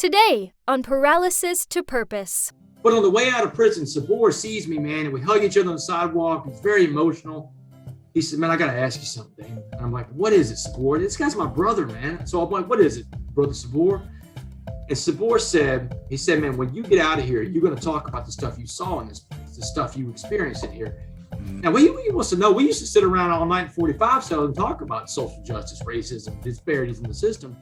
Today on Paralysis to Purpose. But on the way out of prison, Sabor sees me, man, and we hug each other on the sidewalk. He's very emotional. He said, man, I got to ask you something, Damon. And I'm like, what is it, Sabor? This guy's my brother, man. So I'm like, what is it, brother Sabor? And Sabor said, man, when you get out of here, you're going to talk about the stuff you saw in this place, the stuff you experienced in here. Now, what he wants to know, we used to sit around all night in 45 cells and talk about social justice, racism, disparities in the system.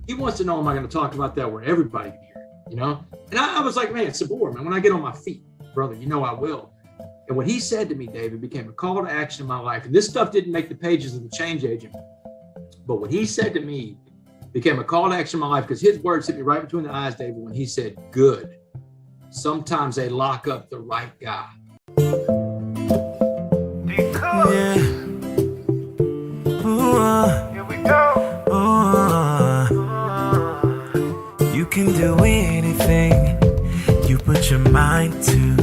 He wants to know, am I going to talk about that where everybody can hear it, you know? And I was like, man, Sabor, man, when I get on my feet, brother, you know I will. And what he said to me, David, became a call to action in my life. And this stuff didn't make the pages of the Change Agent. But what he said to me became a call to action in my life, because his words hit me right between the eyes, David, when he said, good. Sometimes they lock up the right guy. Yeah. Ooh, here we go. You can do anything you put your mind to.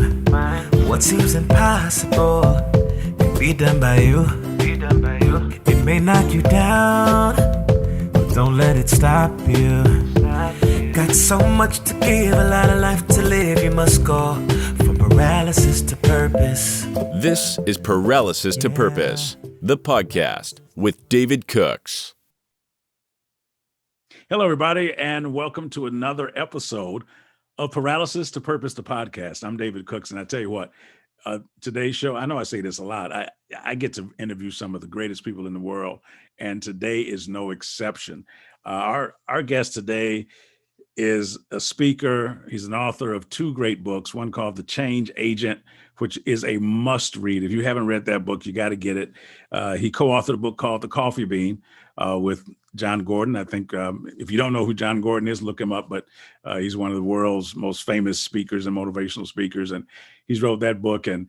What seems impossible can be done by you. It may knock you down, but don't let it stop you. Got so much to give, a lot of life to live. You must go from paralysis to purpose. This is Paralysis to Purpose, the podcast with David Cooks. Hello, everybody, and welcome to another episode of Paralysis to Purpose, the podcast. I'm David Cooks, and I tell you what, today's show, I know I say this a lot, I get to interview some of the greatest people in the world, and today is no exception. Our guest today is a speaker. He's an author of two great books, one called The Change Agent, which is a must read. If you haven't read that book, you got to get it. He co-authored a book called The Coffee Bean with John Gordon. I think if you don't know who John Gordon is, look him up, but he's one of the world's most famous speakers and motivational speakers. And he's wrote that book and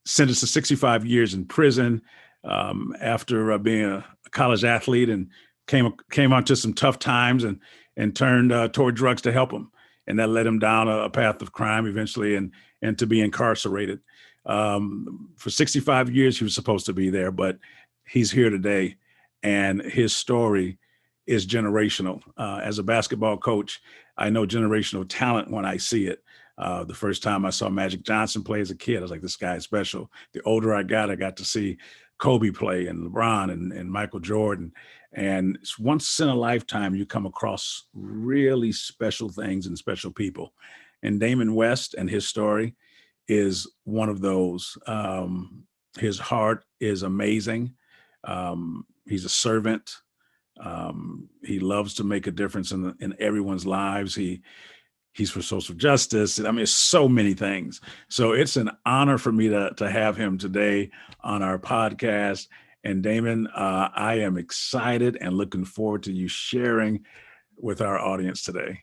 sentenced to 65 years in prison after being a college athlete, and came onto some tough times and turned toward drugs to help him. And that led him down a path of crime eventually and to be incarcerated. For 65 years, he was supposed to be there, but he's here today. And his story is generational. As a basketball coach, I know generational talent when I see it. The first time I saw Magic Johnson play as a kid, I was like, this guy is special. The older I got to see Kobe play and LeBron and Michael Jordan. And it's once in a lifetime you come across really special things and special people. And Damon West and his story is one of those. His heart is amazing. He's a servant. He loves to make a difference in everyone's lives. He's for social justice. I mean, it's so many things. So it's an honor for me to have him today on our podcast. And Damon, I am excited and looking forward to you sharing with our audience today.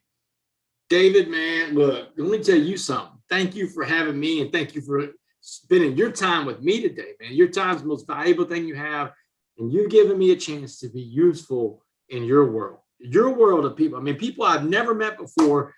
David, man, look, let me tell you something. Thank you for having me, and thank you for spending your time with me today, man. Your time's the most valuable thing you have, and you've given me a chance to be useful in your world of people. I mean, people I've never met before.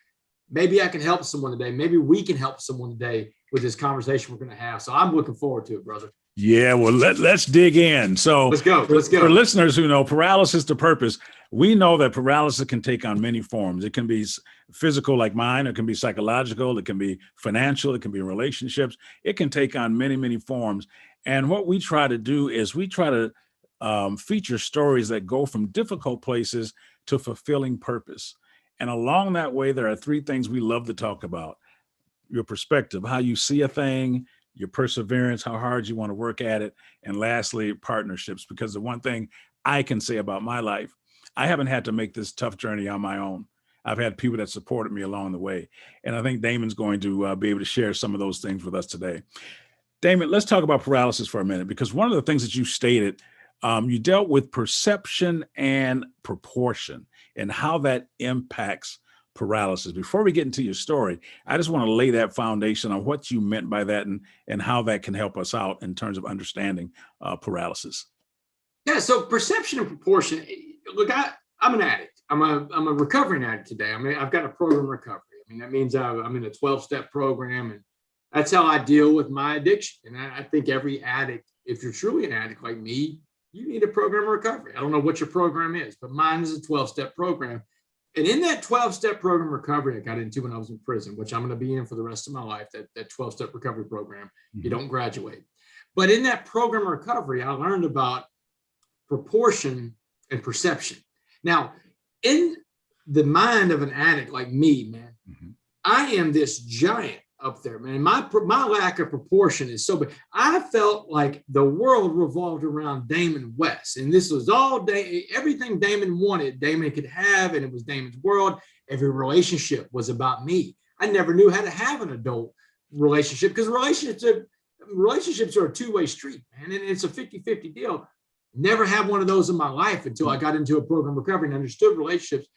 Maybe I can help someone today. Maybe we can help someone today with this conversation we're going to have. So I'm looking forward to it, brother. Yeah, well, let's dig in. So let's go. For listeners who know Paralysis to Purpose, we know that paralysis can take on many forms. It can be physical like mine. It can be psychological. It can be financial. It can be relationships. It can take on many, many forms. And what we try to do is we try to feature stories that go from difficult places to fulfilling purpose. And along that way, there are three things we love to talk about: your perspective, how you see a thing, your perseverance, how hard you want to work at it, and lastly, partnerships. Because the one thing I can say about my life, I haven't had to make this tough journey on my own. I've had people that supported me along the way. And I think Damon's going to be able to share some of those things with us today. Damon, let's talk about paralysis for a minute, because one of the things that you stated, you dealt with perception and proportion and how that impacts paralysis. Before we get into your story, I just want to lay that foundation on what you meant by that and how that can help us out in terms of understanding paralysis. Yeah, so perception and proportion. Look, I'm an addict. I'm a recovering addict today. I mean, I've got a program recovery. I mean, that means I'm in a 12-step program, and that's how I deal with my addiction. And I think every addict, if you're truly an addict like me, you need a program of recovery. I don't know what your program is, but mine is a 12-step program. And in that 12-step program recovery I got into when I was in prison, which I'm going to be in for the rest of my life, that 12-step recovery program, you don't graduate. But in that program recovery, I learned about proportion and perception. Now, in the mind of an addict like me, man, I am this giant up there, man. My lack of proportion is so big. I felt like the world revolved around Damon West, and this was all everything Damon wanted, Damon could have, and it was Damon's world. Every relationship was about me. I never knew how to have an adult relationship because relationships are a two-way street, man, and it's a 50-50 deal. Never had one of those in my life until I got into a program recovery and understood relationships.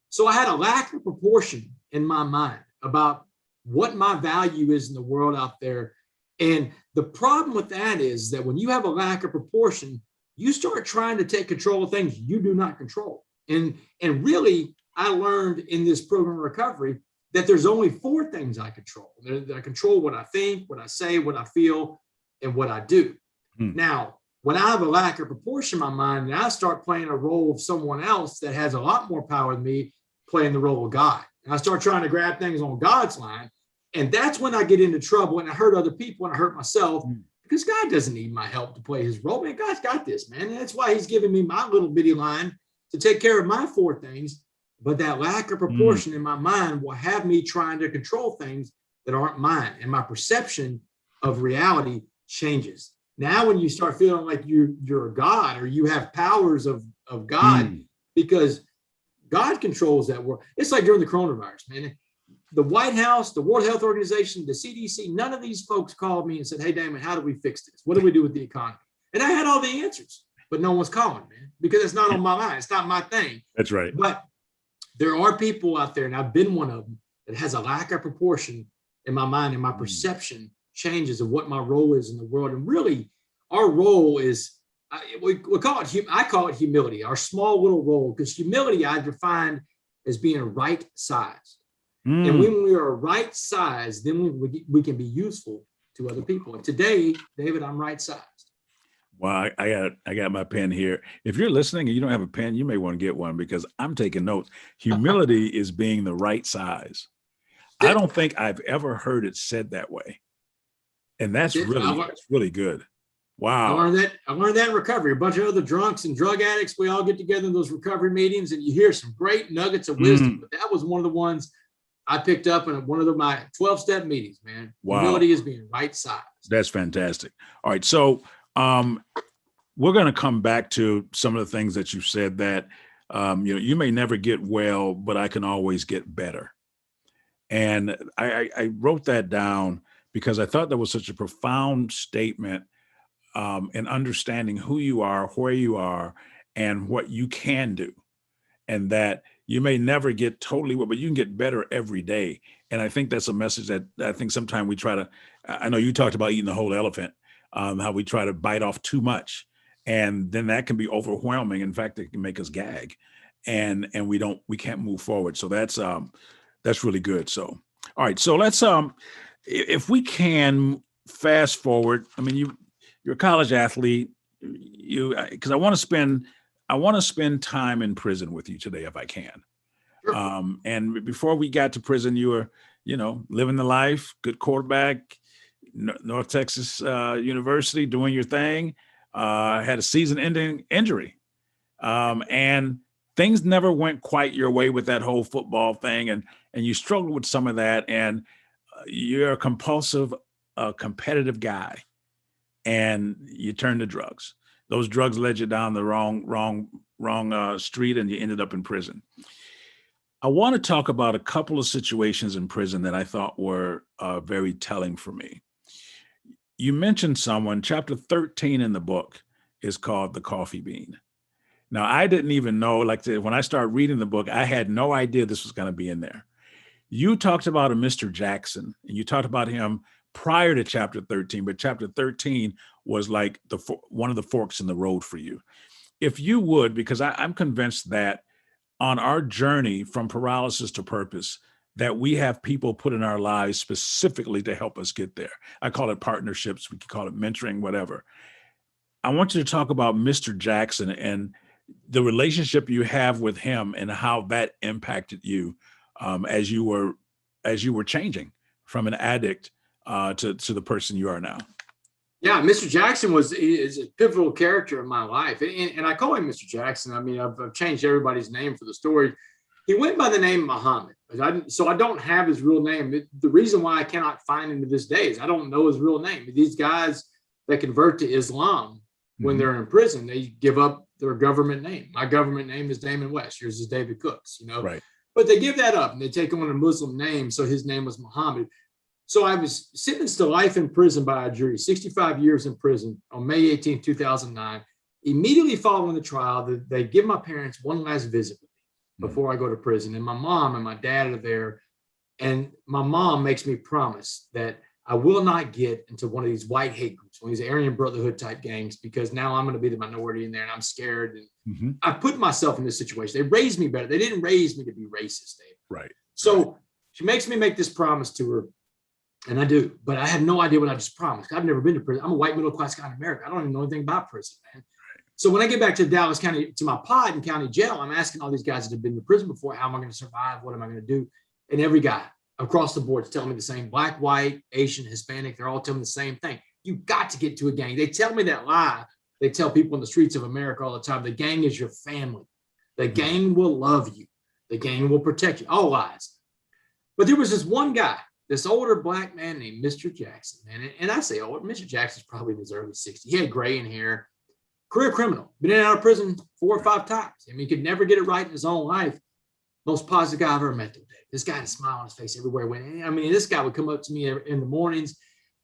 So I had a lack of proportion in my mind about what my value is in the world out there. And the problem with that is that when you have a lack of proportion, you start trying to take control of things you do not control. And really, I learned in this program recovery that there's only 4 things I control. I control what I think, what I say, what I feel, and what I do. Now, when I have a lack of proportion in my mind, and I start playing a role of someone else that has a lot more power than me, playing the role of God. And I start trying to grab things on God's line. And that's when I get into trouble and I hurt other people and I hurt myself because God doesn't need my help to play his role. Man, God's got this, man. And that's why he's giving me my little bitty line to take care of my 4 things. But that lack of proportion in my mind will have me trying to control things that aren't mine. And my perception of reality changes. Now, when you start feeling like you're a God or you have powers of God, because God controls that world. It's like during the coronavirus, man. The White House, the World Health Organization, the CDC, none of these folks called me and said, hey, Damon, how do we fix this? What do we do with the economy? And I had all the answers, but no one's calling, man, because it's not on my line. It's not my thing. That's right. But there are people out there, and I've been one of them, that has a lack of proportion in my mind, and my perception changes of what my role is in the world. And really, our role is, we call it, I call it humility, our small little role, because humility I define as being a right size. And when we are right size, then we can be useful to other people. And today, David, I'm right sized. Well, I got my pen here. If you're listening and you don't have a pen, you may want to get one because I'm taking notes. Humility is being the right size. I don't think I've ever heard it said that way. And that's really good. Wow. I learned that in recovery. A bunch of other drunks and drug addicts, we all get together in those recovery meetings and you hear some great nuggets of wisdom. But that was one of the ones I picked up in one of my 12-step meetings, man. Wow. Humility is being right sized. That's fantastic. All right. So we're going to come back to some of the things that you said that, you may never get well, but I can always get better. And I wrote that down because I thought that was such a profound statement in understanding who you are, where you are, and what you can do. And that you may never get totally well, but you can get better every day. And I think that's a message that I think sometimes we try to, I know you talked about eating the whole elephant, how we try to bite off too much. And then that can be overwhelming. In fact, it can make us gag and we can't move forward. So that's really good. So, all right. So let's, if we can fast forward, I mean, you're a college athlete, because I want to spend time in prison with you today if I can. Sure. And before we got to prison, you were, living the life, good quarterback, North Texas University, doing your thing, had a season-ending injury. And things never went quite your way with that whole football thing. And you struggled with some of that. And you're a compulsive, competitive guy. And you turned to drugs. Those drugs led you down the wrong street, and you ended up in prison. I want to talk about a couple of situations in prison that I thought were very telling for me. You mentioned someone, chapter 13 in the book is called The Coffee Bean. Now, I didn't even know, when I started reading the book, I had no idea this was going to be in there. You talked about a Mr. Jackson, and you talked about him prior to chapter 13, but chapter 13 was like one of the forks in the road for you. If you would, because I'm convinced that on our journey from paralysis to purpose, that we have people put in our lives specifically to help us get there. I call it partnerships. We could call it mentoring, whatever. I want you to talk about Mr. Jackson and the relationship you have with him and how that impacted you as you were changing from an addict to the person you are now. Yeah, Mr. Jackson is a pivotal character in my life. And I call him Mr. Jackson. I mean, I've changed everybody's name for the story. He went by the name Muhammad. So I don't have his real name. The reason why I cannot find him to this day is I don't know his real name. These guys that convert to Islam when they're in prison, they give up their government name. My government name is Damon West. Yours is David Cooks, Right. But they give that up and they take on a Muslim name. So his name was Muhammad. So I was sentenced to life in prison by a jury, 65 years in prison on May 18, 2009. Immediately following the trial, they give my parents one last visit with me before I go to prison. And my mom and my dad are there. And my mom makes me promise that I will not get into one of these white hate groups, one of these Aryan Brotherhood type gangs, because now I'm going to be the minority in there and I'm scared. And I put myself in this situation. They raised me better. They didn't raise me to be racist, Dave. Right. So she makes me make this promise to her. And I do, but I had no idea what I just promised. I've never been to prison. I'm a white middle-class guy in America. I don't even know anything about prison, man. Right. So when I get back to Dallas County, to my pod in county jail, I'm asking all these guys that have been to prison before, how am I going to survive? What am I going to do? And every guy across the board is telling me the same. Black, white, Asian, Hispanic, they're all telling me the same thing. You got to get to a gang. They tell me that lie. They tell people in the streets of America all the time, the gang is your family. The gang will love you. The gang will protect you. All lies. But there was this one guy, this older black man named Mr. Jackson, man. And I say, Mr. Jackson's probably in his early 60s. He had gray in hair, career criminal, been in and out of prison 4 or 5 times. I mean, he could never get it right in his own life. Most positive guy I've ever met today. This guy had a smile on his face everywhere he went. I mean, this guy would come up to me in the mornings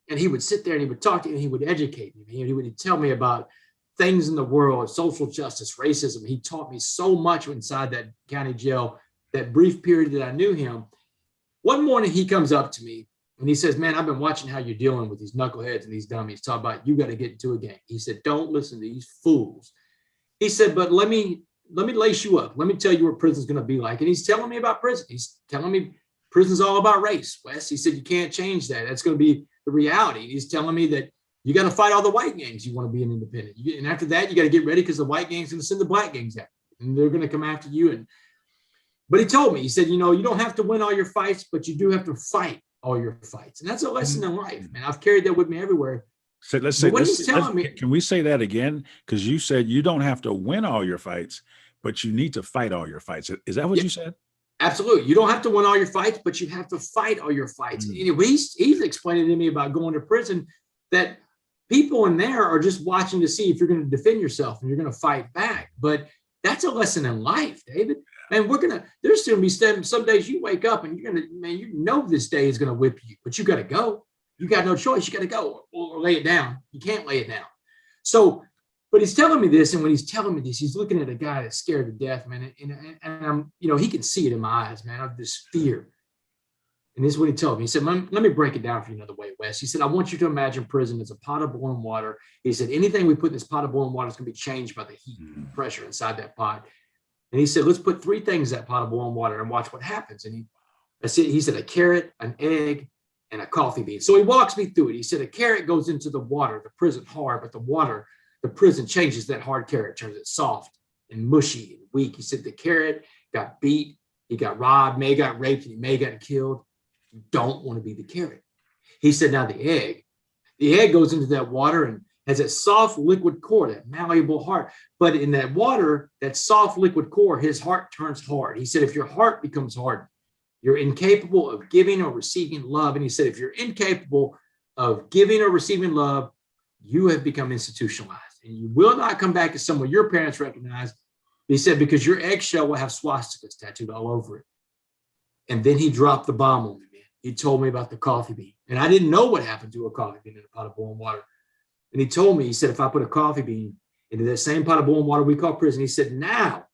and he would sit there and he would talk to me and he would educate me. He would tell me about things in the world, social justice, racism. He taught me so much inside that county jail, that brief period that I knew him. One morning he comes up to me and he says, man, I've been watching how you're dealing with these knuckleheads and these dummies. Talk about you got to get into a gang. He said, don't listen to these fools. He said, but let me lace you up. Let me tell you what prison's going to be like. And he's telling me about prison. He's telling me prison's all about race, Wes. He said, you can't change that. That's going to be the reality. He's telling me that you got to fight all the white gangs. You want to be an independent. And after that, you got to get ready because the white gangs going to send the black gangs out and they're going to come after you. But he told me, he said, you don't have to win all your fights, but you do have to fight all your fights. And that's a lesson in life, man. I've carried that with me everywhere. So can we say that again? Because you said you don't have to win all your fights, but you need to fight all your fights. Is that what you said? Absolutely. You don't have to win all your fights, but you have to fight all your fights. Anyway, he's explaining to me about going to prison that people in there are just watching to see if you're going to defend yourself and you're going to fight back. But that's a lesson in life, David. Man, there's going to be some days you wake up and you're going to, this day is going to whip you, but you got to go. You got no choice. You got to go or lay it down. You can't lay it down. So, but he's telling me this. And when he's telling me this, he's looking at a guy that's scared to death, man. And I'm, he can see it in my eyes, man, of this fear. And this is what he told me. He said, let me break it down for you another way, Wes. He said, I want you to imagine prison as a pot of boiling water. He said, anything we put in this pot of boiling water is going to be changed by the heat and pressure inside that pot. And he said, let's put 3 things in that pot of boiling water and watch what happens. And he said, a carrot, an egg, and a coffee bean. So he walks me through it. He said, a carrot goes into the water, the prison hard, but the prison changes that hard carrot, turns it soft and mushy and weak. He said, the carrot got beat, he got robbed, may got raped, and he may got killed. You don't want to be the carrot. He said, now the egg goes into that water and has a soft liquid core, that malleable heart. But in that water, that soft liquid core, his heart turns hard. He said, if your heart becomes hard, you're incapable of giving or receiving love. And he said, if you're incapable of giving or receiving love, you have become institutionalized and you will not come back as someone your parents recognize. He said, because your eggshell will have swastikas tattooed all over it. And then he dropped the bomb on me, man. He told me about the coffee bean. And I didn't know what happened to a coffee bean in a pot of boiling water. And he told me, he said, if I put a coffee bean into that same pot of boiling water we call prison, he said, now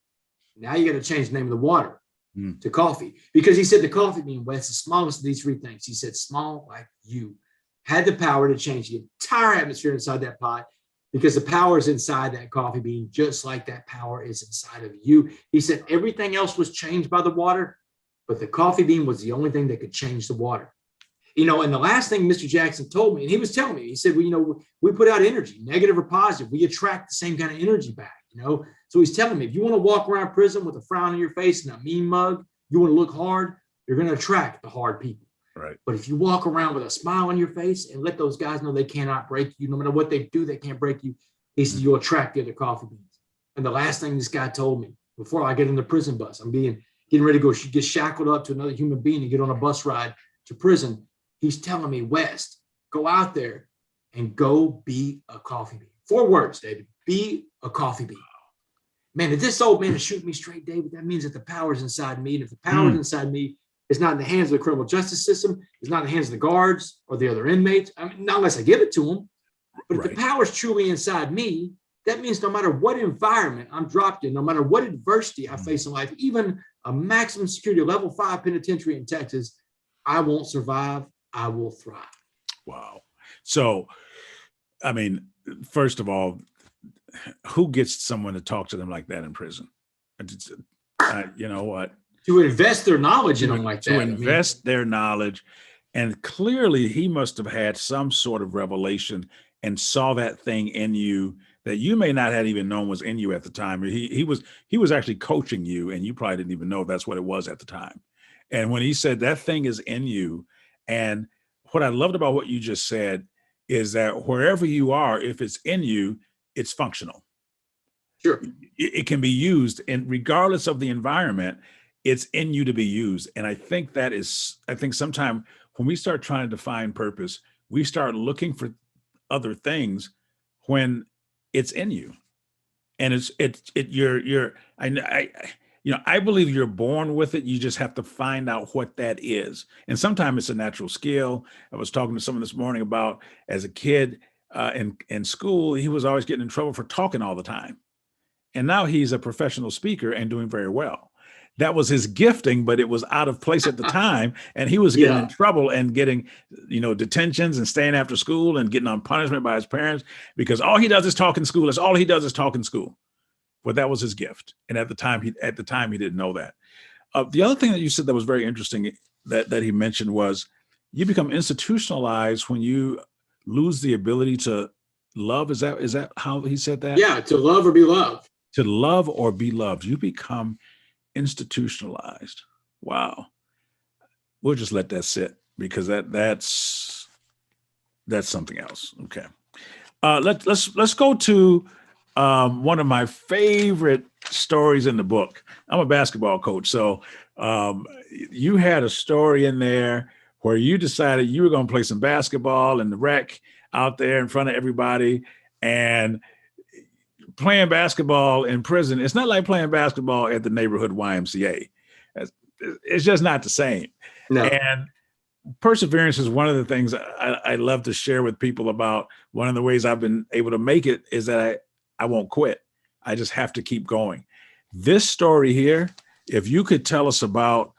you got to change the name of the water to coffee. Because he said the coffee bean, Wes, the smallest of these 3 things. He said, small like you, had the power to change the entire atmosphere inside that pot because the power is inside that coffee bean, just like that power is inside of you. He said everything else was changed by the water, but the coffee bean was the only thing that could change the water. And the last thing Mr. Jackson told me, and he was telling me, he said, well, we put out energy, negative or positive. We attract the same kind of energy back. you know? So he's telling me, if you want to walk around prison with a frown on your face and a mean mug, you want to look hard, you're going to attract the hard people. Right. But if you walk around with a smile on your face and let those guys know they cannot break you, no matter what they do, they can't break you, he said, you'll attract the other coffee beans. And the last thing this guy told me before I get in the prison bus, I'm getting ready to go get shackled up to another human being and get on a bus ride to prison. He's telling me, West, go out there and go be a coffee bean. 4 words, David, be a coffee bean. Man, if this old man is shooting me straight, David, that means that the power's inside me. And if the power's inside me, it's not in the hands of the criminal justice system. It's not in the hands of the guards or the other inmates. I mean, not unless I give it to them. But if the power is truly inside me, that means no matter what environment I'm dropped in, no matter what adversity I face in life, even a maximum security level 5 penitentiary in Texas, I won't survive. I will thrive. Wow. So, I mean, first of all, who gets someone to talk to them like that in prison? You know what? To invest their knowledge in them like that. To invest their knowledge. And clearly he must have had some sort of revelation and saw that thing in you that you may not have even known was in you at the time. He was actually coaching you, and you probably didn't even know that's what it was at the time. And when he said that thing is in you, and what I loved about what you just said is that wherever you are, if it's in you, it's functional. Sure. It can be used, and regardless of the environment, it's in you to be used. And I think sometimes when we start trying to define purpose, we start looking for other things when it's in you. And I believe you're born with it. You just have to find out what that is. And sometimes it's a natural skill. I was talking to someone this morning about, as a kid in school, he was always getting in trouble for talking all the time. And now he's a professional speaker and doing very well. That was his gifting, but it was out of place at the time. And he was getting in trouble and getting, detentions and staying after school and getting on punishment by his parents because all he does is talk in school. That's all he does is talk in school. But that was his gift. And at the time he didn't know that. The other thing that you said that was very interesting that he mentioned was you become institutionalized when you lose the ability to love. Is that how he said that? Yeah, to love or be loved. To love or be loved. You become institutionalized. Wow. We'll just let that sit because that's something else. Okay. Let's go to one of my favorite stories in the book. I'm a basketball coach, so you had a story in there where you decided you were going to play some basketball in the rec out there in front of everybody, and playing basketball in prison, it's not like playing basketball at the neighborhood YMCA. It's just not the same. No. And perseverance is one of the things I love to share with people about. One of the ways I've been able to make it is that I won't quit. I just have to keep going. This story here, if you could tell us about,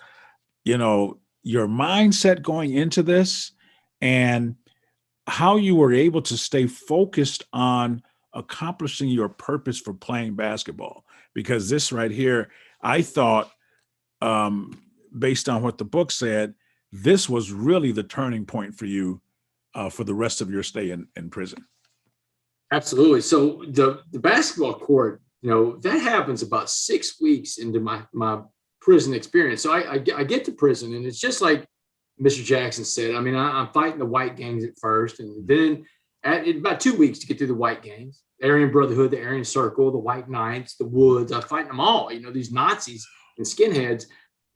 your mindset going into this and how you were able to stay focused on accomplishing your purpose for playing basketball, because this right here, I thought, based on what the book said, this was really the turning point for you for the rest of your stay in prison. Absolutely. So the basketball court, that happens about 6 weeks into my prison experience. So I get to prison, and it's just like Mr. Jackson said. I mean, I'm fighting the white gangs at first, and then about 2 weeks to get through the white gangs, the Aryan Brotherhood, the Aryan Circle, the White Knights, the Woods. I'm fighting them all, these Nazis and skinheads.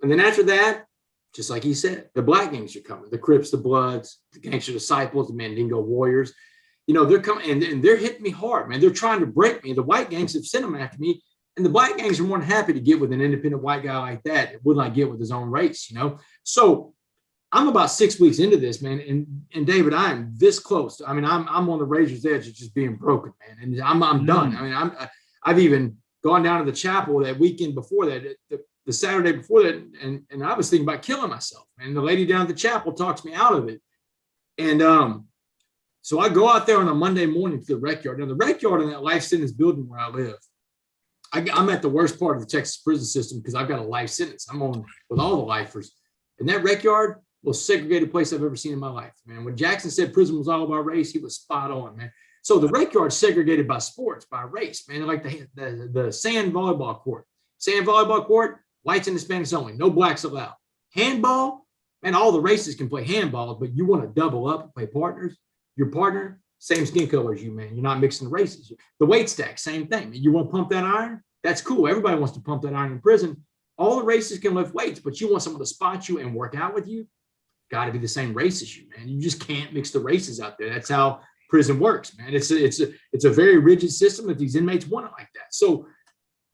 And then after that, just like he said, the black gangs are coming, the Crips, the Bloods, the Gangster Disciples, the Mandingo Warriors. They're coming and they're hitting me hard, man. They're trying to break me. The white gangs have sent them after me. And the black gangs are more than happy to get with an independent white guy like that. It would not get with his own race, So I'm about 6 weeks into this, man. And David, I am this close. I mean, I'm on the razor's edge of just being broken, man. And I'm done. I mean, I've even gone down to the chapel that weekend before that, the Saturday before that, and I was thinking about killing myself. And the lady down at the chapel talks me out of it. And so I go out there on a Monday morning to the rec yard. Now, the rec yard in that life sentence building where I live, I'm at the worst part of the Texas prison system because I've got a life sentence. I'm on with all the lifers. And that rec yard, most segregated place I've ever seen in my life, man. When Jackson said prison was all about race, he was spot on, man. So the rec yard's segregated by sports, by race, man. Like the sand volleyball court. Sand volleyball court, whites and Hispanics only. No blacks allowed. Handball, man, all the races can play handball, but you want to double up and play partners. Your partner, same skin color as you, man. You're not mixing the races. The weight stack, same thing. Man. You want to pump that iron? That's cool. Everybody wants to pump that iron in prison. All the races can lift weights, but you want someone to spot you and work out with you, got to be the same race as you, man. You just can't mix the races out there. That's how prison works, man. It's a very rigid system that these inmates want it like that. So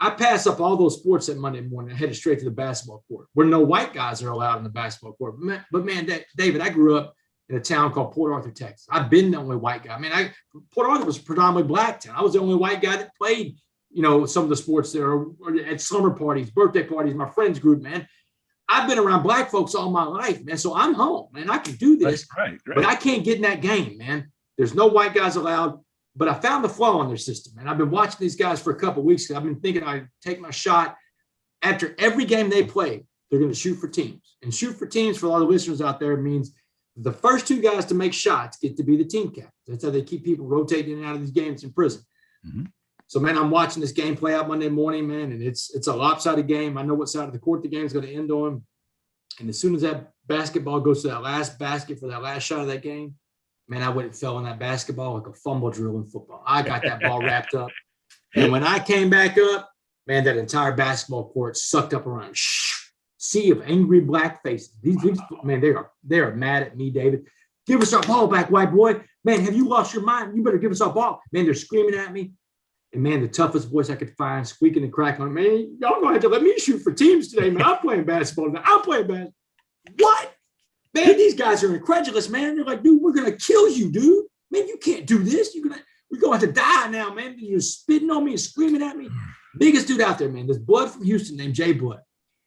I pass up all those sports that Monday morning. I headed straight to the basketball court where no white guys are allowed in the basketball court. But man, David, I grew up in a town called Port Arthur, Texas. I've been the only white guy. Port Arthur was a predominantly black town. I was the only white guy that played, some of the sports there, or at summer parties, birthday parties, my friends group, man. I've been around black folks all my life, man. So I'm home, man. I can do this, right. But I can't get in that game, man. There's no white guys allowed. But I found the flaw in their system, man. I've been watching these guys for a couple of weeks. I've been thinking I'd take my shot. After every game they play, they're going to shoot for teams. And shoot for teams, for a lot of listeners out there, means the first two guys to make shots get to be the team captains. That's how they keep people rotating in and out of these games in prison. Mm-hmm. So, man, I'm watching this game play out Monday morning, man, and it's a lopsided game. I know what side of the court the game is going to end on. And as soon as that basketball goes to that last basket for that last shot of that game, man, I went and fell on that basketball like a fumble drill in football. I got that ball wrapped up. And when I came back up, man, that entire basketball court sucked up around sea of angry black faces. These man, they are mad at me, David. Give us our ball back, white boy. Man, have you lost your mind? You better give us our ball. Man, they're screaming at me. And, man, the toughest voice I could find, squeaking and crackling, man, y'all going to have to let me shoot for teams today, man. I'm playing basketball now. I'm playing basketball. What? Man, these guys are incredulous, man. They're like, dude, we're going to kill you, dude. Man, you can't do this. We're going to have to die now, man. You're spitting on me and screaming at me. Biggest dude out there, man. This Blood from Houston named Jay Blood.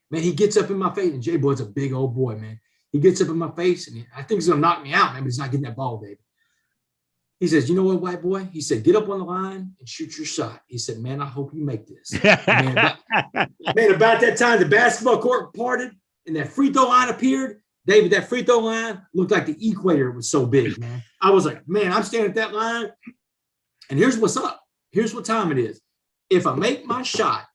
Man, he gets up in my face, and Jay Blood's a big old boy, man. He gets up in my face, and I think he's going to knock me out, man, but he's not getting that ball, David. He says, you know what, white boy? He said, get up on the line and shoot your shot. He said, man, I hope you make this. Man, about that time, the basketball court parted and that free throw line appeared. David, that free throw line looked like the equator. It was so big, man. I was like, man, I'm standing at that line. And here's what's up. Here's what time it is. If I make my shot,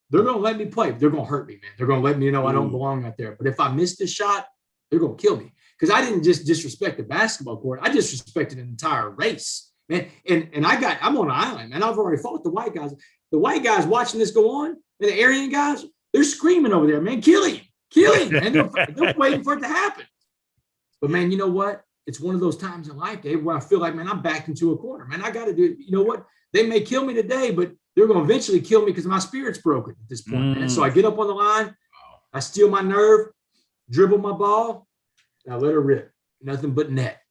they're going to let me play. They're going to hurt me, man. They're going to let me know I don't belong out there. But if I miss this shot, they're going to kill me. Because I didn't just disrespect the basketball court. I disrespected an entire race, man. And I'm on an island, man. I've already fought the white guys. The white guys watching this go on, and the Aryan guys, they're screaming over there, man, kill him, man. They're waiting for it to happen. But, man, you know what? It's one of those times in life, Dave, where I feel like, man, I'm backed into a corner. Man, I got to do it. You know what? They may kill me today, but they're going to eventually kill me because my spirit's broken at this point, man. So I get up on the line. I steal my nerve, dribble my ball. I let her rip. Nothing but net.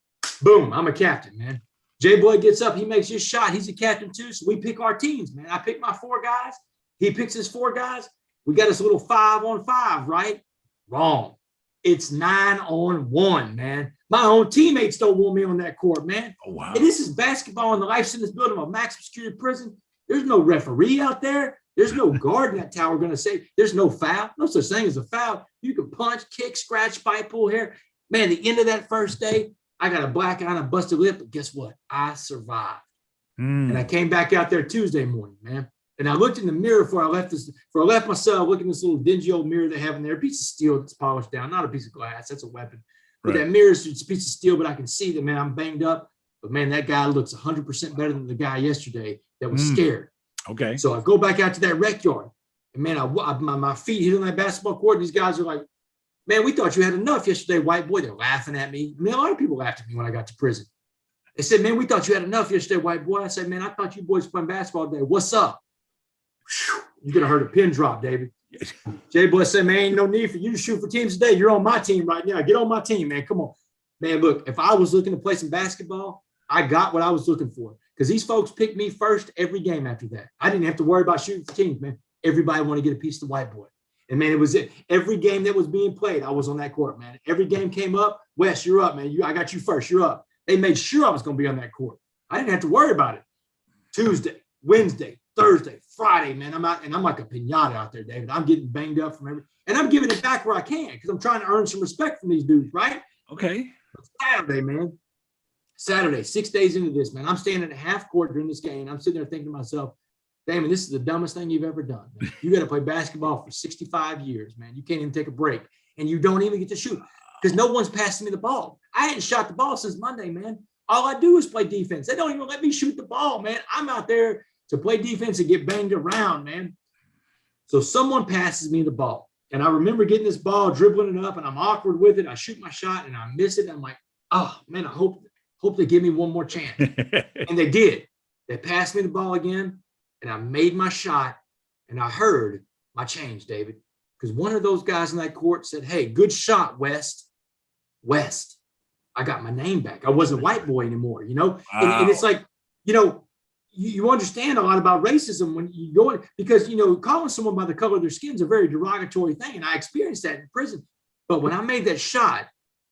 Boom. I'm a captain, man. Jay Blood gets up. He makes his shot. He's a captain too. So we pick our teams, man. I pick my 4 guys. He picks his 4 guys. We got this little 5-on-5, right? Wrong. It's 9-on-1, man. My own teammates don't want me on that court, man. Oh, wow. And this is basketball in the life sentence building of a maximum security prison. There's no referee out there. There's no guard in that tower going to say there's no foul. No such thing as a foul. You can punch, kick, scratch, bite, pull hair. Man, the end of that first day, I got a black eye and a busted lip, but guess what? I survived. And I came back out there Tuesday morning, man. And I looked in the mirror before I left my cell, looking at this little dingy old mirror they have in there, a piece of steel that's polished down, not a piece of glass. That's a weapon. But that mirror is a piece of steel, but I can see that, man, I'm banged up. But, man, that guy looks 100% better than the guy yesterday that was scared. Okay. So I go back out to that rec yard. And, man, my feet hit on that basketball court. These guys are like, man, we thought you had enough yesterday, white boy. They're laughing at me. I mean, a lot of people laughed at me when I got to prison. They said, man, we thought you had enough yesterday, white boy. I said, man, I thought you boys playing basketball today. What's up? You're going to heard a pin drop, David. Jay Boy said, man, ain't no need for you to shoot for teams today. You're on my team right now. Get on my team, man. Come on. Man, look, if I was looking to play some basketball, I got what I was looking for. Because these folks picked me first every game after that. I didn't have to worry about shooting for teams, man. Everybody wanted to get a piece of the white boy. And, man, it was it. Every game that was being played, I was on that court, man. Every game came up. Wes, you're up, man. I got you first. You're up. They made sure I was going to be on that court. I didn't have to worry about it. Tuesday, Wednesday, Thursday, Friday, man. I'm out, and I'm like a pinata out there, David. I'm getting banged up from and I'm giving it back where I can because I'm trying to earn some respect from these dudes, right? Okay. It's Saturday, man. Saturday, 6 days into this, man, I'm standing at half court during this game. I'm sitting there thinking to myself, Damon, this is the dumbest thing you've ever done. Man. You got to play basketball for 65 years, man. You can't even take a break, and you don't even get to shoot because no one's passing me the ball. I hadn't shot the ball since Monday, man. All I do is play defense. They don't even let me shoot the ball, man. I'm out there to play defense and get banged around, man. So someone passes me the ball, and I remember getting this ball, dribbling it up, and I'm awkward with it. I shoot my shot, and I miss it. I'm like, oh, man, I hope they give me one more chance. And they did. They passed me the ball again, and I made my shot, and I heard my change, David, because one of those guys in that court said, hey, good shot, West. West. I got my name back. I wasn't white boy anymore, you know? Wow. And it's like, you know, you understand a lot about racism when you go in, because, you know, calling someone by the color of their skin is a very derogatory thing. And I experienced that in prison. But when I made that shot,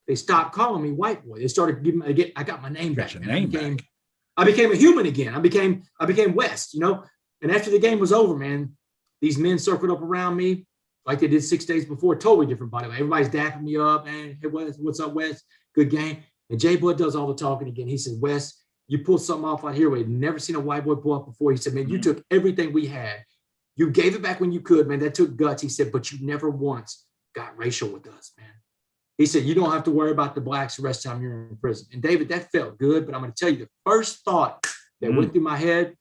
they stopped calling me white boy. They started giving me, I got my name back. I became a human again. I became West, you know? And after the game was over, man, these men circled up around me like they did 6 days before, totally different body. Everybody's dapping me up. Man, hey, West, what's up, West? Good game. And Jay Bud does all the talking again. He said, West, you pulled something off out here we'd never seen a white boy pull off before. He said, man, you took everything we had. You gave it back when you could, man. That took guts. He said, but you never once got racial with us, man. He said, you don't have to worry about the blacks the rest of the time you're in prison. And David, that felt good. But I'm going to tell you, the first thought that went through my head,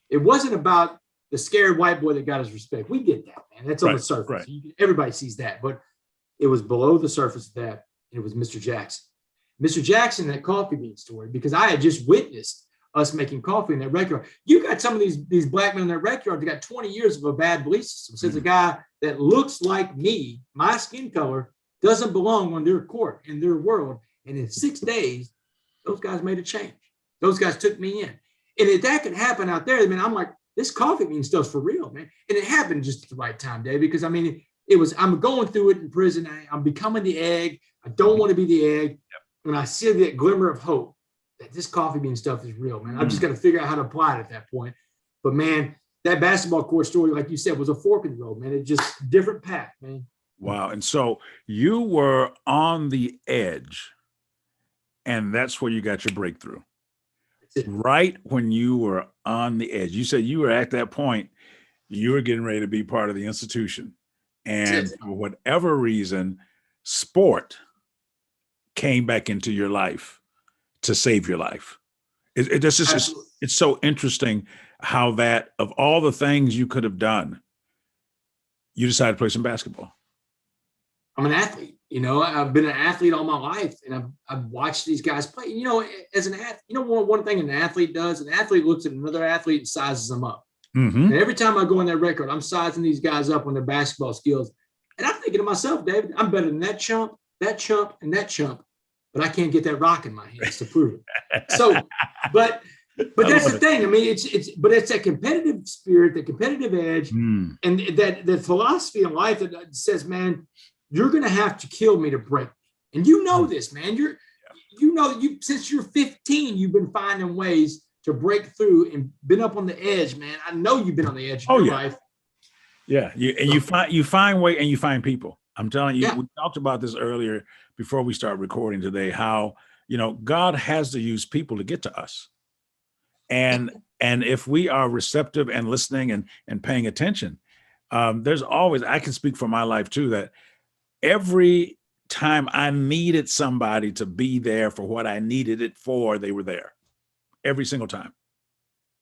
it wasn't about the scared white boy that got his respect. We get that, man. That's on the surface. Right. Everybody sees that. But it was below the surface of that. And it was Mr. Jackson. Mr. Jackson, that coffee bean story, because I had just witnessed us making coffee in that rec yard. You got some of these black men in that rec yard that got 20 years of a bad belief system. Says a guy that looks like me, my skin color, doesn't belong on their court, in their world. And in 6 days, those guys made a change. Those guys took me in. And if that could happen out there, I mean, I'm like, this coffee bean stuff's for real, man. And it happened just at the right time, Dave, because I mean, I'm going through it in prison. I'm becoming the egg. I don't want to be the egg. Yep. And I see that glimmer of hope that this coffee bean stuff is real, man. I've just got to figure out how to apply it at that point. But man, that basketball court story, like you said, was a fork in the road, man. It just different path, man. Wow. And so you were on the edge, and that's where you got your breakthrough. Right when you were on the edge. You said you were at that point, you were getting ready to be part of the institution. And for whatever reason, sport came back into your life to save your life. It's so interesting how that, of all the things you could have done, you decided to play some basketball. I'm an athlete, you know, I've been an athlete all my life, and I've watched these guys play, you know, as an athlete, you know, one thing an athlete does, an athlete looks at another athlete and sizes them up. Mm-hmm. And every time I go on that record, I'm sizing these guys up on their basketball skills. And I'm thinking to myself, David, I'm better than that chump, and that chump, but I can't get that rock in my hands to prove it. So, but that's the thing. I mean, it's that competitive spirit, the competitive edge, and that philosophy in life that says, man, you're going to have to kill me to break me. And you know this, man. Since you're 15, you've been finding ways to break through and been up on the edge, man. I know you've been on the edge of your life. Yeah, you find way, and you find people. I'm telling you, we talked about this earlier before we start recording today, how, you know, God has to use people to get to us. And if we are receptive and listening and paying attention, there's always, I can speak for my life too, that every time I needed somebody to be there for what I needed it for, they were there. Every single time.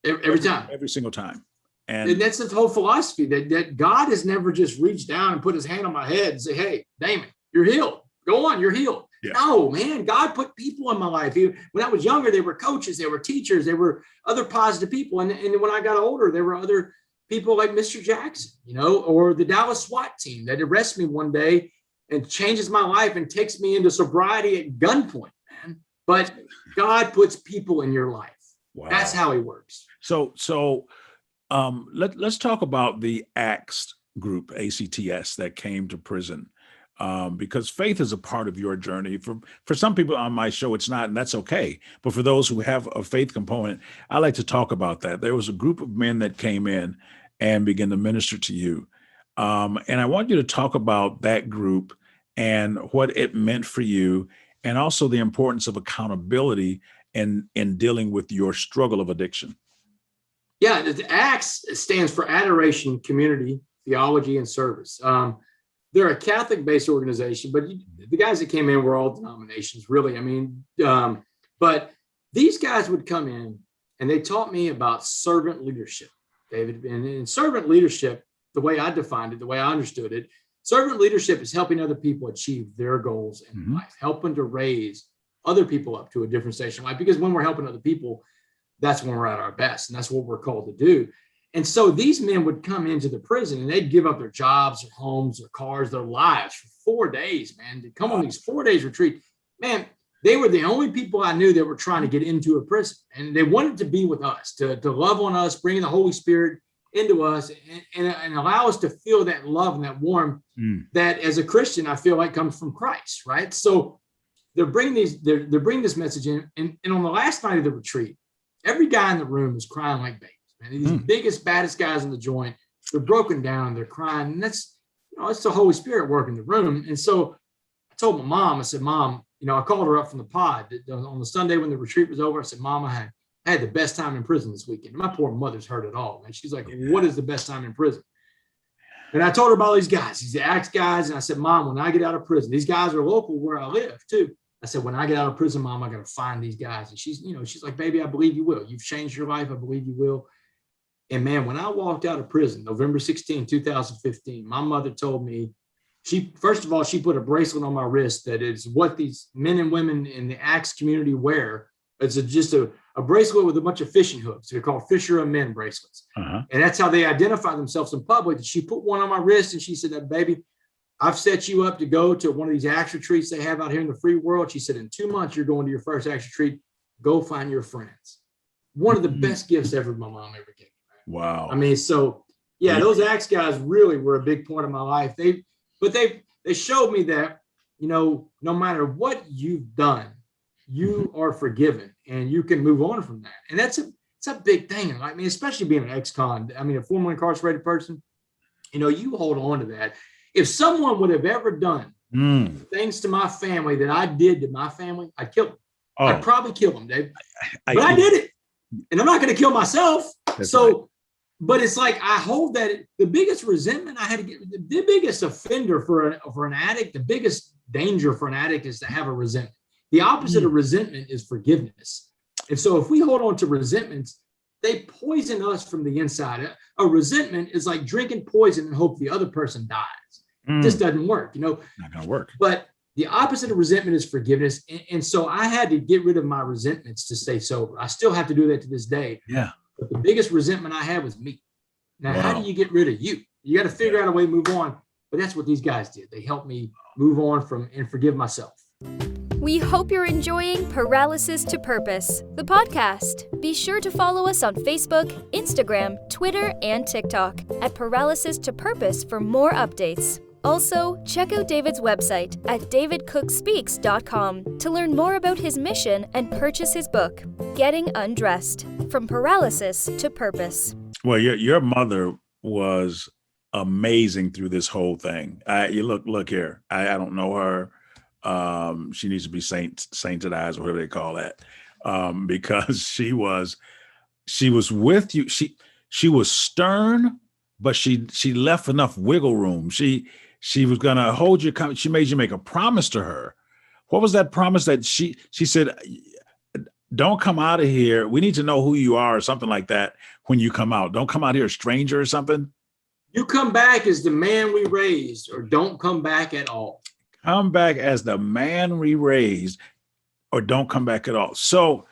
Every single time. And that's the whole philosophy that God has never just reached down and put his hand on my head and say, hey, Damon, you're healed. Go on, you're healed. Yeah. No, man, God put people in my life. When I was younger, they were coaches, they were teachers, they were other positive people. And when I got older, there were other people like Mr. Jackson, you know, or the Dallas SWAT team that arrests me one day and changes my life and takes me into sobriety at gunpoint, man. But God puts people in your life. Wow. That's how he works. So let's talk about the ACTS group, ACTS, that came to prison, because faith is a part of your journey. For some people on my show, it's not, and that's okay. But for those who have a faith component, I like to talk about that. There was a group of men that came in and began to minister to you. And I want you to talk about that group and what it meant for you, and also the importance of accountability in dealing with your struggle of addiction? Yeah, the ACTS stands for Adoration, Community, Theology, and Service. They're a Catholic-based organization, but the guys that came in were all denominations, really. I mean, but these guys would come in and they taught me about servant leadership, David. And in servant leadership, the way I defined it, the way I understood it, servant leadership is helping other people achieve their goals in life, helping to raise other people up to a different station of life. Because when we're helping other people, that's when we're at our best. And that's what we're called to do. And so these men would come into the prison and they'd give up their jobs, their homes, their cars, their lives for 4 days, man, to come on these 4 days retreat. Man, they were the only people I knew that were trying to get into a prison. And they wanted to be with us, to love on us, bring the Holy Spirit into us and allow us to feel that love and that warmth that as a Christian, I feel like comes from Christ, right? So they're bringing this message in. And on the last night of the retreat, every guy in the room is crying like babies. Man, these biggest, baddest guys in the joint, they're broken down, they're crying. And that's, it's the Holy Spirit working the room. And so I told my mom, I said, Mom, I called her up from the pod on the Sunday when the retreat was over. I said, Mom, I had the best time in prison this weekend. My poor mother's heard it all. And she's like, what is the best time in prison? And I told her about these guys, these ACTS guys. And I said, Mom, when I get out of prison, these guys are local where I live too. I said, when I get out of prison, Mom, I got to find these guys. And she's like, baby, I believe you will. You've changed your life. I believe you will. And man, when I walked out of prison, November 16, 2015, my mother told me, first of all, she put a bracelet on my wrist that is what these men and women in the ACTS community wear. It's just a bracelet with a bunch of fishing hooks. They're called Fisher of Men bracelets. And that's how they identify themselves in public. And she put one on my wrist and she said, baby, I've set you up to go to one of these ACTS retreats they have out here in the free world. She said, in 2 months, you're going to your first ACTS retreat. Go find your friends. One of the best gifts ever my mom ever gave me. Wow. I mean, so yeah, those ACTS guys really were a big part of my life. They showed me that, no matter what you've done, you are forgiven and you can move on from that. And it's a big thing. I mean, especially being an ex-con, a formerly incarcerated person, you hold on to that. If someone would have ever done things to my family that I did to my family, I'd kill them. I'd probably kill them, Dave. But I did it. And I'm not going to kill myself. But it's like I hold that the biggest resentment I had to get, the biggest offender for an addict, the biggest danger for an addict is to have a resentment. The opposite of resentment is forgiveness. And so if we hold on to resentments, they poison us from the inside. A resentment is like drinking poison and hope the other person dies. This doesn't work, Not going to work. But the opposite of resentment is forgiveness. And so I had to get rid of my resentments to stay sober. I still have to do that to this day. Yeah. But the biggest resentment I had was me. Now, how do you get rid of you? You got to figure out a way to move on. But that's what these guys did. They helped me move on from and forgive myself. We hope you're enjoying Paralysis to Purpose, the podcast. Be sure to follow us on Facebook, Instagram, Twitter, and TikTok at Paralysis to Purpose for more updates. Also, check out David's website at davidcookspeaks.com to learn more about his mission and purchase his book, Getting Undressed, From Paralysis to Purpose. Well, your mother was amazing through this whole thing. You look here. I don't know her. She needs to be saintedized, or whatever they call that, because she was with you. She was stern, but she left enough wiggle room. She was going to hold you. She made you make a promise to her. What was that promise that she said, don't come out of here. We need to know who you are, or something like that. When you come out, don't come out here a stranger or something. You come back as the man we raised, or don't come back at all. Come back as the man we raised, or don't come back at all. So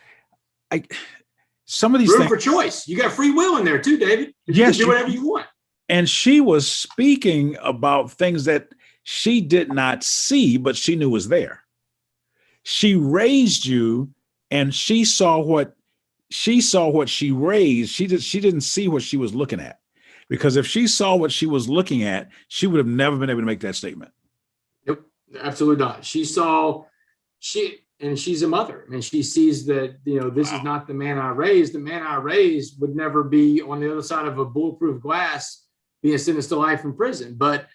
some of these room things, for choice. You got free will in there too, David. You yes, can do whatever you want. And she was speaking about things that she did not see, but she knew was there. She raised you, and she saw what she raised. She didn't see what she was looking at, because if she saw what she was looking at, she would have never been able to make that statement. Nope, absolutely not. She's a mother. I mean, she sees that, this is not the man I raised. The man I raised would never be on the other side of a bulletproof glass being sentenced to life in prison. But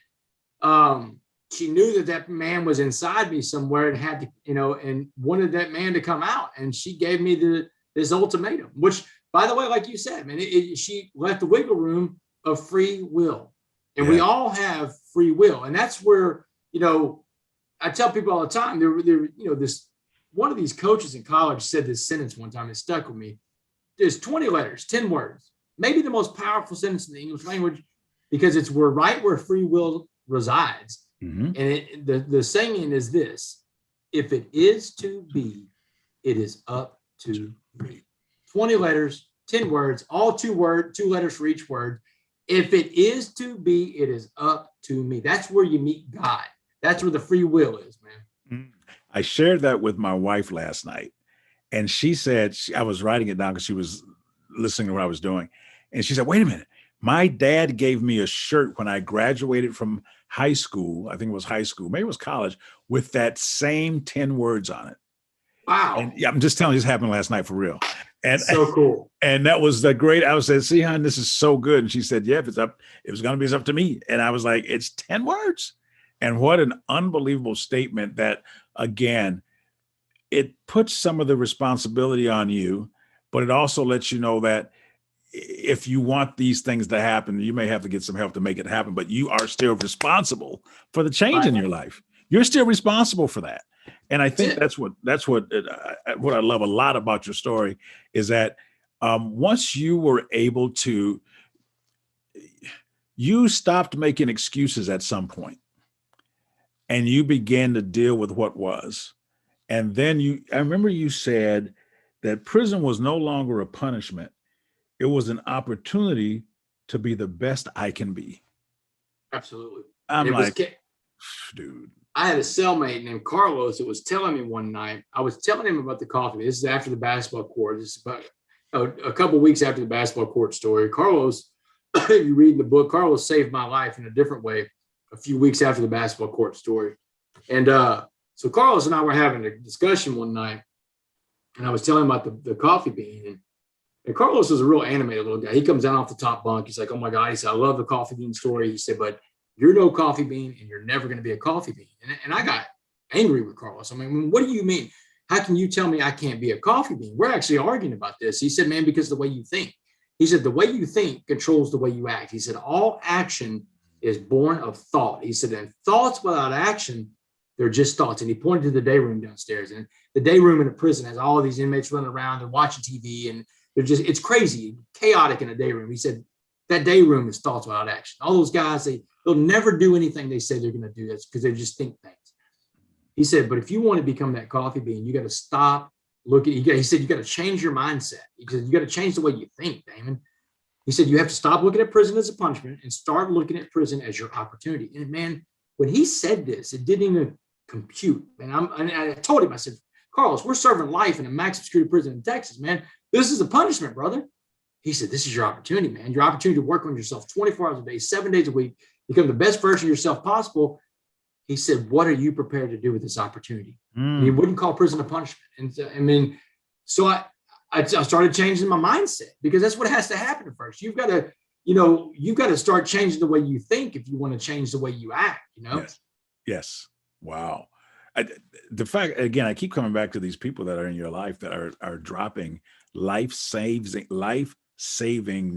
she knew that man was inside me somewhere and had to, and wanted that man to come out. And she gave me this ultimatum, which, by the way, like you said, man, she left the wiggle room of free will. And we all have free will. And that's where, I tell people all the time, this one of these coaches in college said this sentence one time, it stuck with me. There's 20 letters, 10 words, maybe the most powerful sentence in the English language, because it's right where free will resides. Mm-hmm. And the saying is this: if it is to be, it is up to me. 20 letters, 10 words, all two letters for each word. If it is to be, it is up to me. That's where you meet God. That's where the free will is, man. I shared that with my wife last night, and she said, I was writing it down because she was listening to what I was doing. And she said, wait a minute. My dad gave me a shirt when I graduated from high school. I think it was high school, maybe it was college, with that same 10 words on it. Wow. And yeah, I'm just telling you, this happened last night for real. And so cool. And that was the great. I said, see, hon, this is so good. And she said, yeah, if it's up, it was going to be, it's up to me. And I was like, it's 10 words. And what an unbelievable statement that, again, it puts some of the responsibility on you, but it also lets you know that if you want these things to happen, you may have to get some help to make it happen, but you are still responsible for the change in your life. You're still responsible for that. And I think that's what I love a lot about your story is that once you were able to, you stopped making excuses at some point and you began to deal with what was. And then I remember you said that prison was no longer a punishment. It was an opportunity to be the best I can be. Absolutely. I'm like, dude. I had a cellmate named Carlos that was telling me one night, I was telling him about the coffee. This is after the basketball court. This is about a couple of weeks after the basketball court story. Carlos, if you read the book, Carlos saved my life in a different way a few weeks after the basketball court story. And so Carlos and I were having a discussion one night, and I was telling him about the coffee bean. And Carlos is a real animated little guy. He comes down off the top bunk. He's like, oh my God. He said, I love the coffee bean story. He said, but you're no coffee bean and you're never going to be a coffee bean. And I got angry with Carlos. I mean, what do you mean? How can you tell me I can't be a coffee bean? We're actually arguing about this. He said, man, because the way you think. He said, the way you think controls the way you act. He said, all action is born of thought. He said, and thoughts without action, they're just thoughts. And he pointed to the day room downstairs. And the day room in a prison has all these inmates running around and watching TV. And it's crazy, chaotic in a day room. He said, that day room is thoughts without action. All those guys, they'll never do anything they say they're going to do. That's because they just think things. He said, but if you want to become that coffee bean, you got to stop looking. He said, you got to change your mindset. He said, you got to change the way you think, Damon. He said, you have to stop looking at prison as a punishment and start looking at prison as your opportunity. And man, when he said this, it didn't even compute. And I told him, I said, Carlos, we're serving life in a maximum security prison in Texas, man. This is a punishment, brother. He said, this is your opportunity, man. Your opportunity to work on yourself 24 hours a day, 7 days a week, become the best version of yourself possible. He said, what are you prepared to do with this opportunity? He wouldn't call prison a punishment. And so I started changing my mindset because that's what has to happen at first. You've got to start changing the way you think if you want to change the way you act, Yes. Wow. The fact, again, I keep coming back to these people that are in your life that are dropping life-saving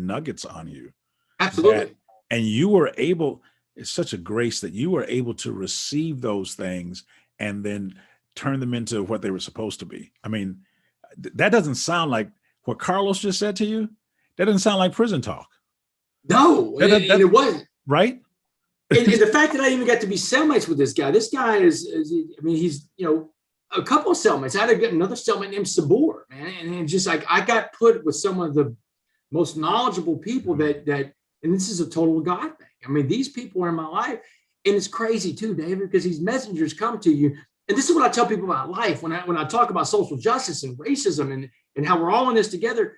nuggets on you. Absolutely. And you were able, it's such a grace that you were able to receive those things and then turn them into what they were supposed to be. I mean, that doesn't sound like what Carlos just said to you. That doesn't sound like prison talk. No, it wasn't. Right? and the fact that I even got to be cellmates with this guy he's, a couple of cellmates. I had another cellmate named Sabor, man. And just like, I got put with some of the most knowledgeable people that, and this is a total God thing. I mean, these people are in my life, and it's crazy too, David, because these messengers come to you. And this is what I tell people about life. When I talk about social justice and racism and how we're all in this together,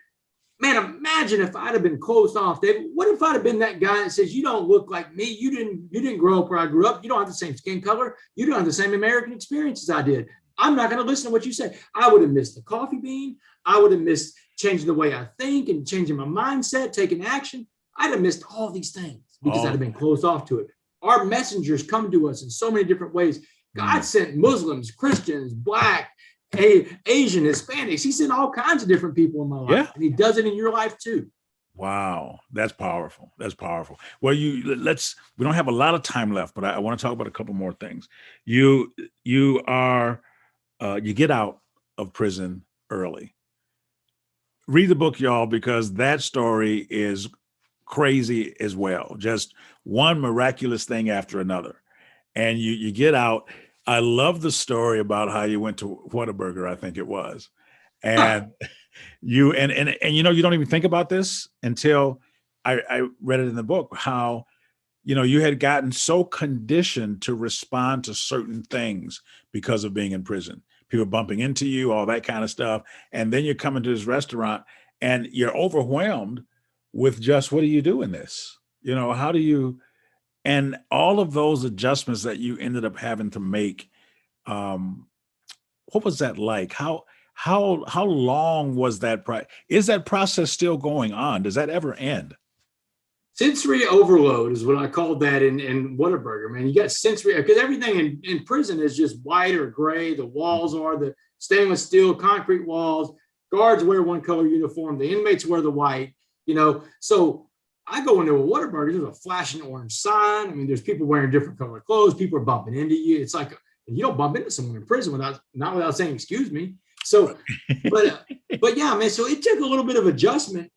man, imagine if I'd have been closed off, David. What if I'd have been that guy that says, you don't look like me. You didn't grow up where I grew up. You don't have the same skin color. You don't have the same American experiences I did. I'm not going to listen to what you say. I would have missed the coffee bean. I would have missed changing the way I think and changing my mindset, taking action. I'd have missed all these things because I'd have been closed off to it. our messengers come to us in so many different ways. God sent Muslims, Christians, Black, Asian, Hispanics. He sent all kinds of different people in my life, and he does it in your life too. Wow, that's powerful. That's powerful. Well, we don't have a lot of time left, but I want to talk about a couple more things. You get out of prison early. Read the book, y'all, because that story is crazy as well. Just one miraculous thing after another. And you get out. I love the story about how you went to Whataburger, I think it was. And you don't even think about this until I read it in the book, how, you had gotten so conditioned to respond to certain things because of being in prison, people bumping into you, all that kind of stuff. And then you're coming to this restaurant and you're overwhelmed with just, what do you do in this? How do you, and all of those adjustments that you ended up having to make. What was that like? How long was that? Is that process still going on? Does that ever end? Sensory overload is what I called that in Whataburger, man. You got sensory, because everything in prison is just white or gray. The walls are the stainless steel concrete walls. Guards wear one color uniform. The inmates wear the white, So I go into a Whataburger, there's a flashing orange sign. I mean, there's people wearing different colored clothes. People are bumping into you. It's like, you don't bump into someone in prison without saying, excuse me. So, but yeah, man, so it took a little bit of adjustment.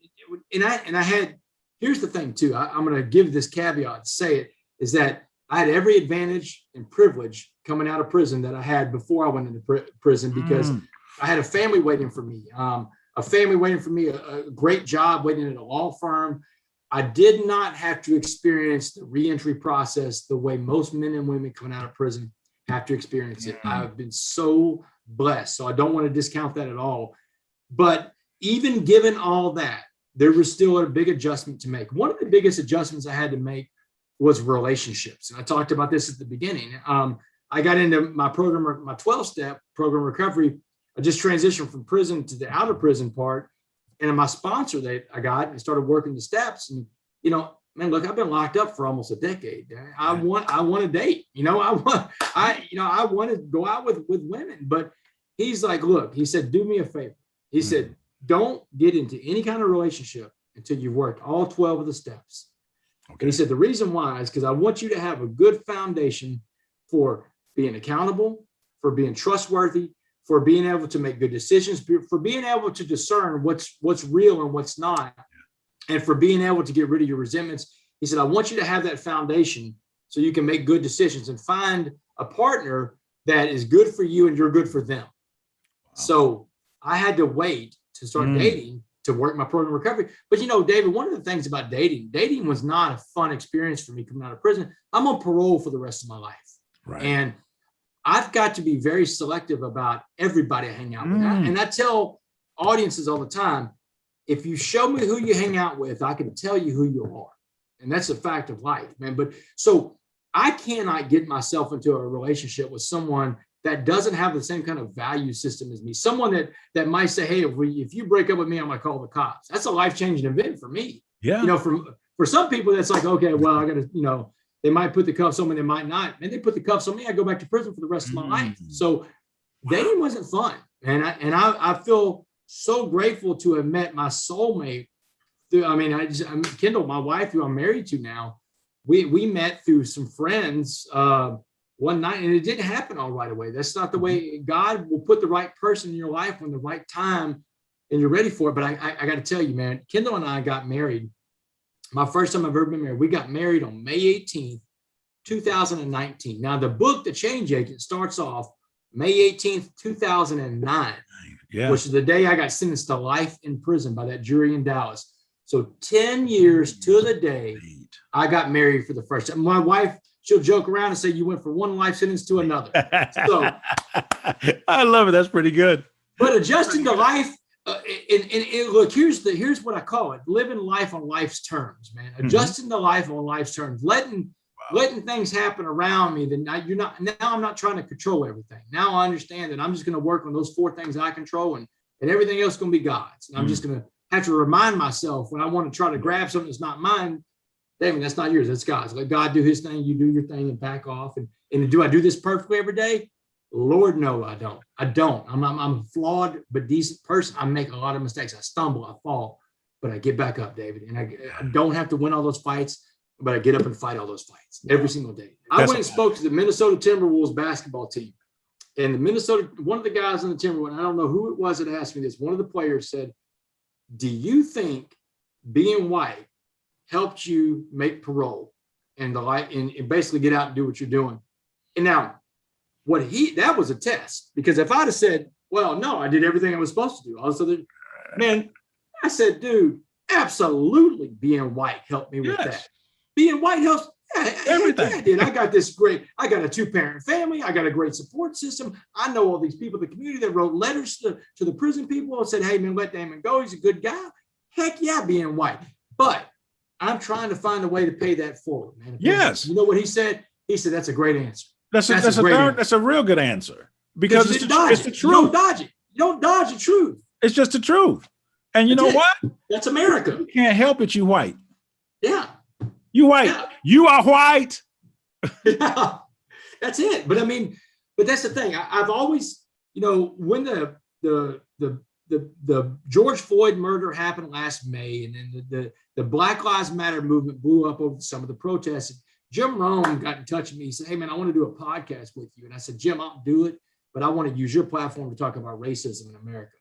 And I had, here's the thing too, I'm going to give this caveat, say it, is that I had every advantage and privilege coming out of prison that I had before I went into prison, because I had a family waiting for me, a great job waiting at a law firm. I did not have to experience the reentry process the way most men and women coming out of prison have to experience it. I've been so blessed. So I don't want to discount that at all. But even given all that, there was still a big adjustment to make. One of the biggest adjustments I had to make was relationships. And I talked about this at the beginning. I got into my program, my 12-step program recovery. I just transitioned from prison to the out of prison part. And my sponsor that I got and started working the steps. And, man, look, I've been locked up for almost a decade. I want to date, I want to go out with women, but he's like, look, he said, do me a favor. He said, don't get into any kind of relationship until you've worked all 12 of the steps. Okay. And he said, the reason why is because I want you to have a good foundation for being accountable, for being trustworthy, for being able to make good decisions, for being able to discern what's real and what's not. And for being able to get rid of your resentments. He said, I want you to have that foundation so you can make good decisions and find a partner that is good for you and you're good for them. Wow. So I had to wait to start dating to work my program recovery. But David, one of the things about dating was not a fun experience for me coming out of prison. I'm on parole for the rest of my life. Right. And I've got to be very selective about everybody I hang out with. And I tell audiences all the time, if you show me who you hang out with, I can tell you who you are. And that's a fact of life, man. But so I cannot get myself into a relationship with someone that doesn't have the same kind of value system as me. Someone that might say, hey, if you break up with me, I'm going to call the cops. That's a life-changing event for me. Yeah. For some people, that's like, okay, well, I got to, they might put the cuffs on me, they might not. And they put the cuffs on me, I go back to prison for the rest of my life. So dating wasn't fun. And I feel so grateful to have met my soulmate. Kendall, my wife, who I'm married to now, we met through some friends one night, and it didn't happen all right away. That's not the way. God will put the right person in your life when the right time and you're ready for it. But I got to tell you, man, Kendall and I got married. My first time I've ever been married. We got married on May 18th, 2019. Now, the book, The Change Agent, starts off May 18th, 2009. Which is the day I got sentenced to life in prison by that jury in Dallas. So 10 years to the day I got married for the first time. My wife, she'll joke around and say, you went from one life sentence to another. So I love it. That's pretty good. But adjusting to life, look, here's what I call it: living life on life's terms, man. Adjusting to life on life's terms, letting things happen around me. Now I'm not trying to control everything. Now I understand that I'm just going to work on those 4 things I control, and everything else is going to be God's. And I'm just going to have to remind myself when I want to try to grab something that's not mine, Damon, that's not yours. That's God's. Let God do his thing. You do your thing and back off. And do I do this perfectly every day? Lord, no, I don't. I'm a flawed but decent person. I make a lot of mistakes. I stumble, I fall, but I get back up, David. And I don't have to win all those fights, but I get up and fight all those fights every single day. I went and spoke to the Minnesota Timberwolves basketball team. And one of the guys on the Timberwolves, I don't know who it was that asked me this, one of the players said, do you think being white helped you make parole and basically get out and do what you're doing? And now, that was a test, because if I'd have said, well, no, I did everything I was supposed to do. I said, dude, absolutely being white helped me with that. Being white helps everything. I did. I got a 2-parent family. I got a great support system. I know all these people in the community that wrote letters to the prison people and said, hey, man, let Damon go. He's a good guy. Heck yeah, being white. But I'm trying to find a way to pay that forward, man. Yes. You know what he said? He said, that's a great answer. That's a real good answer, because it's the truth. You don't dodge it. You don't dodge the truth. It's just the truth. And you know what? That's America. You can't help it. You white. Yeah. You white. Yeah. You are white. Yeah. That's it. But that's the thing. I've always, when the George Floyd murder happened last May, and then the Black Lives Matter movement blew up over some of the protests. Jim Rome got in touch with me. He said, hey, man, I want to do a podcast with you. And I said, Jim, I'll do it, but I want to use your platform to talk about racism in America.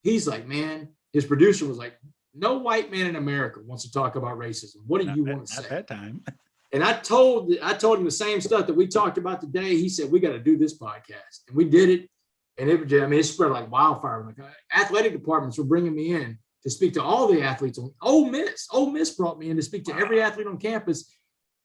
He's like, man, his producer was like, no white man in America wants to talk about racism. What do you want to say? At that time. And I told him the same stuff that we talked about today. He said, we got to do this podcast. And we did it. And it spread like wildfire. Like athletic departments were bringing me in to speak to all the athletes. Ole Miss brought me in to speak to every athlete on campus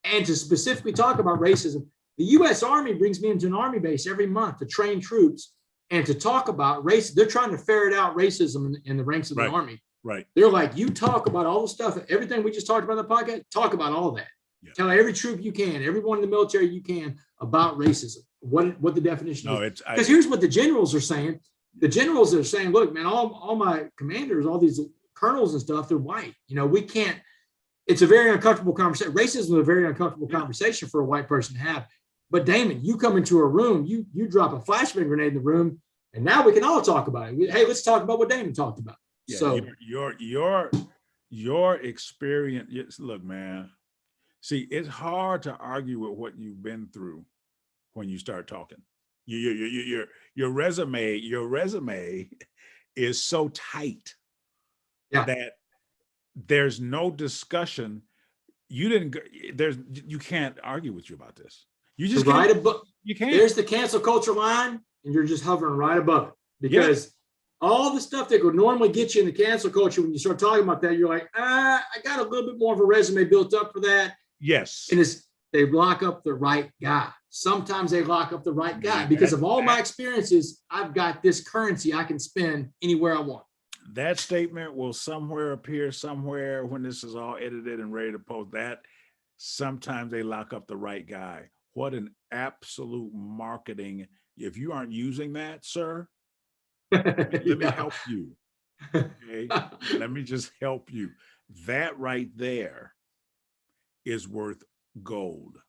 and to specifically talk about racism. The U.S. Army brings me into an Army base every month to train troops and to talk about race. They're trying to ferret out racism in the ranks of the Army. Right. They're like, you talk about all the stuff, everything we just talked about in the podcast, talk about all that. Yeah. Tell every troop you can, everyone in the military you can about racism, what the definition is. Because here's what the generals are saying. The generals are saying, look, man, all my commanders, all these colonels and stuff, they're white. We can't. It's a very uncomfortable conversation. Racism is a very uncomfortable conversation for a white person to have. But Damon, you come into a room, you drop a flashbang grenade in the room, and now we can all talk about it. Hey, let's talk about what Damon talked about. Yeah, so your experience. Look, man. See, it's hard to argue with what you've been through when you start talking. Your resume is so tight that there's no discussion. You can't argue with you about this. You just you can't. There's the cancel culture line, and you're just hovering right above it, because all the stuff that would normally get you in the cancel culture, when you start talking about that, you're like, I got a little bit more of a resume built up for that. Yes. And they lock up the right guy. Sometimes they lock up the right guy because of all my experiences. I've got this currency I can spend anywhere I want. That statement will appear somewhere when this is all edited and ready to post. That sometimes they lock up the right guy. What an absolute marketing. If you aren't using that, sir, let me help you. Okay? Let me just help you. That right there is worth gold.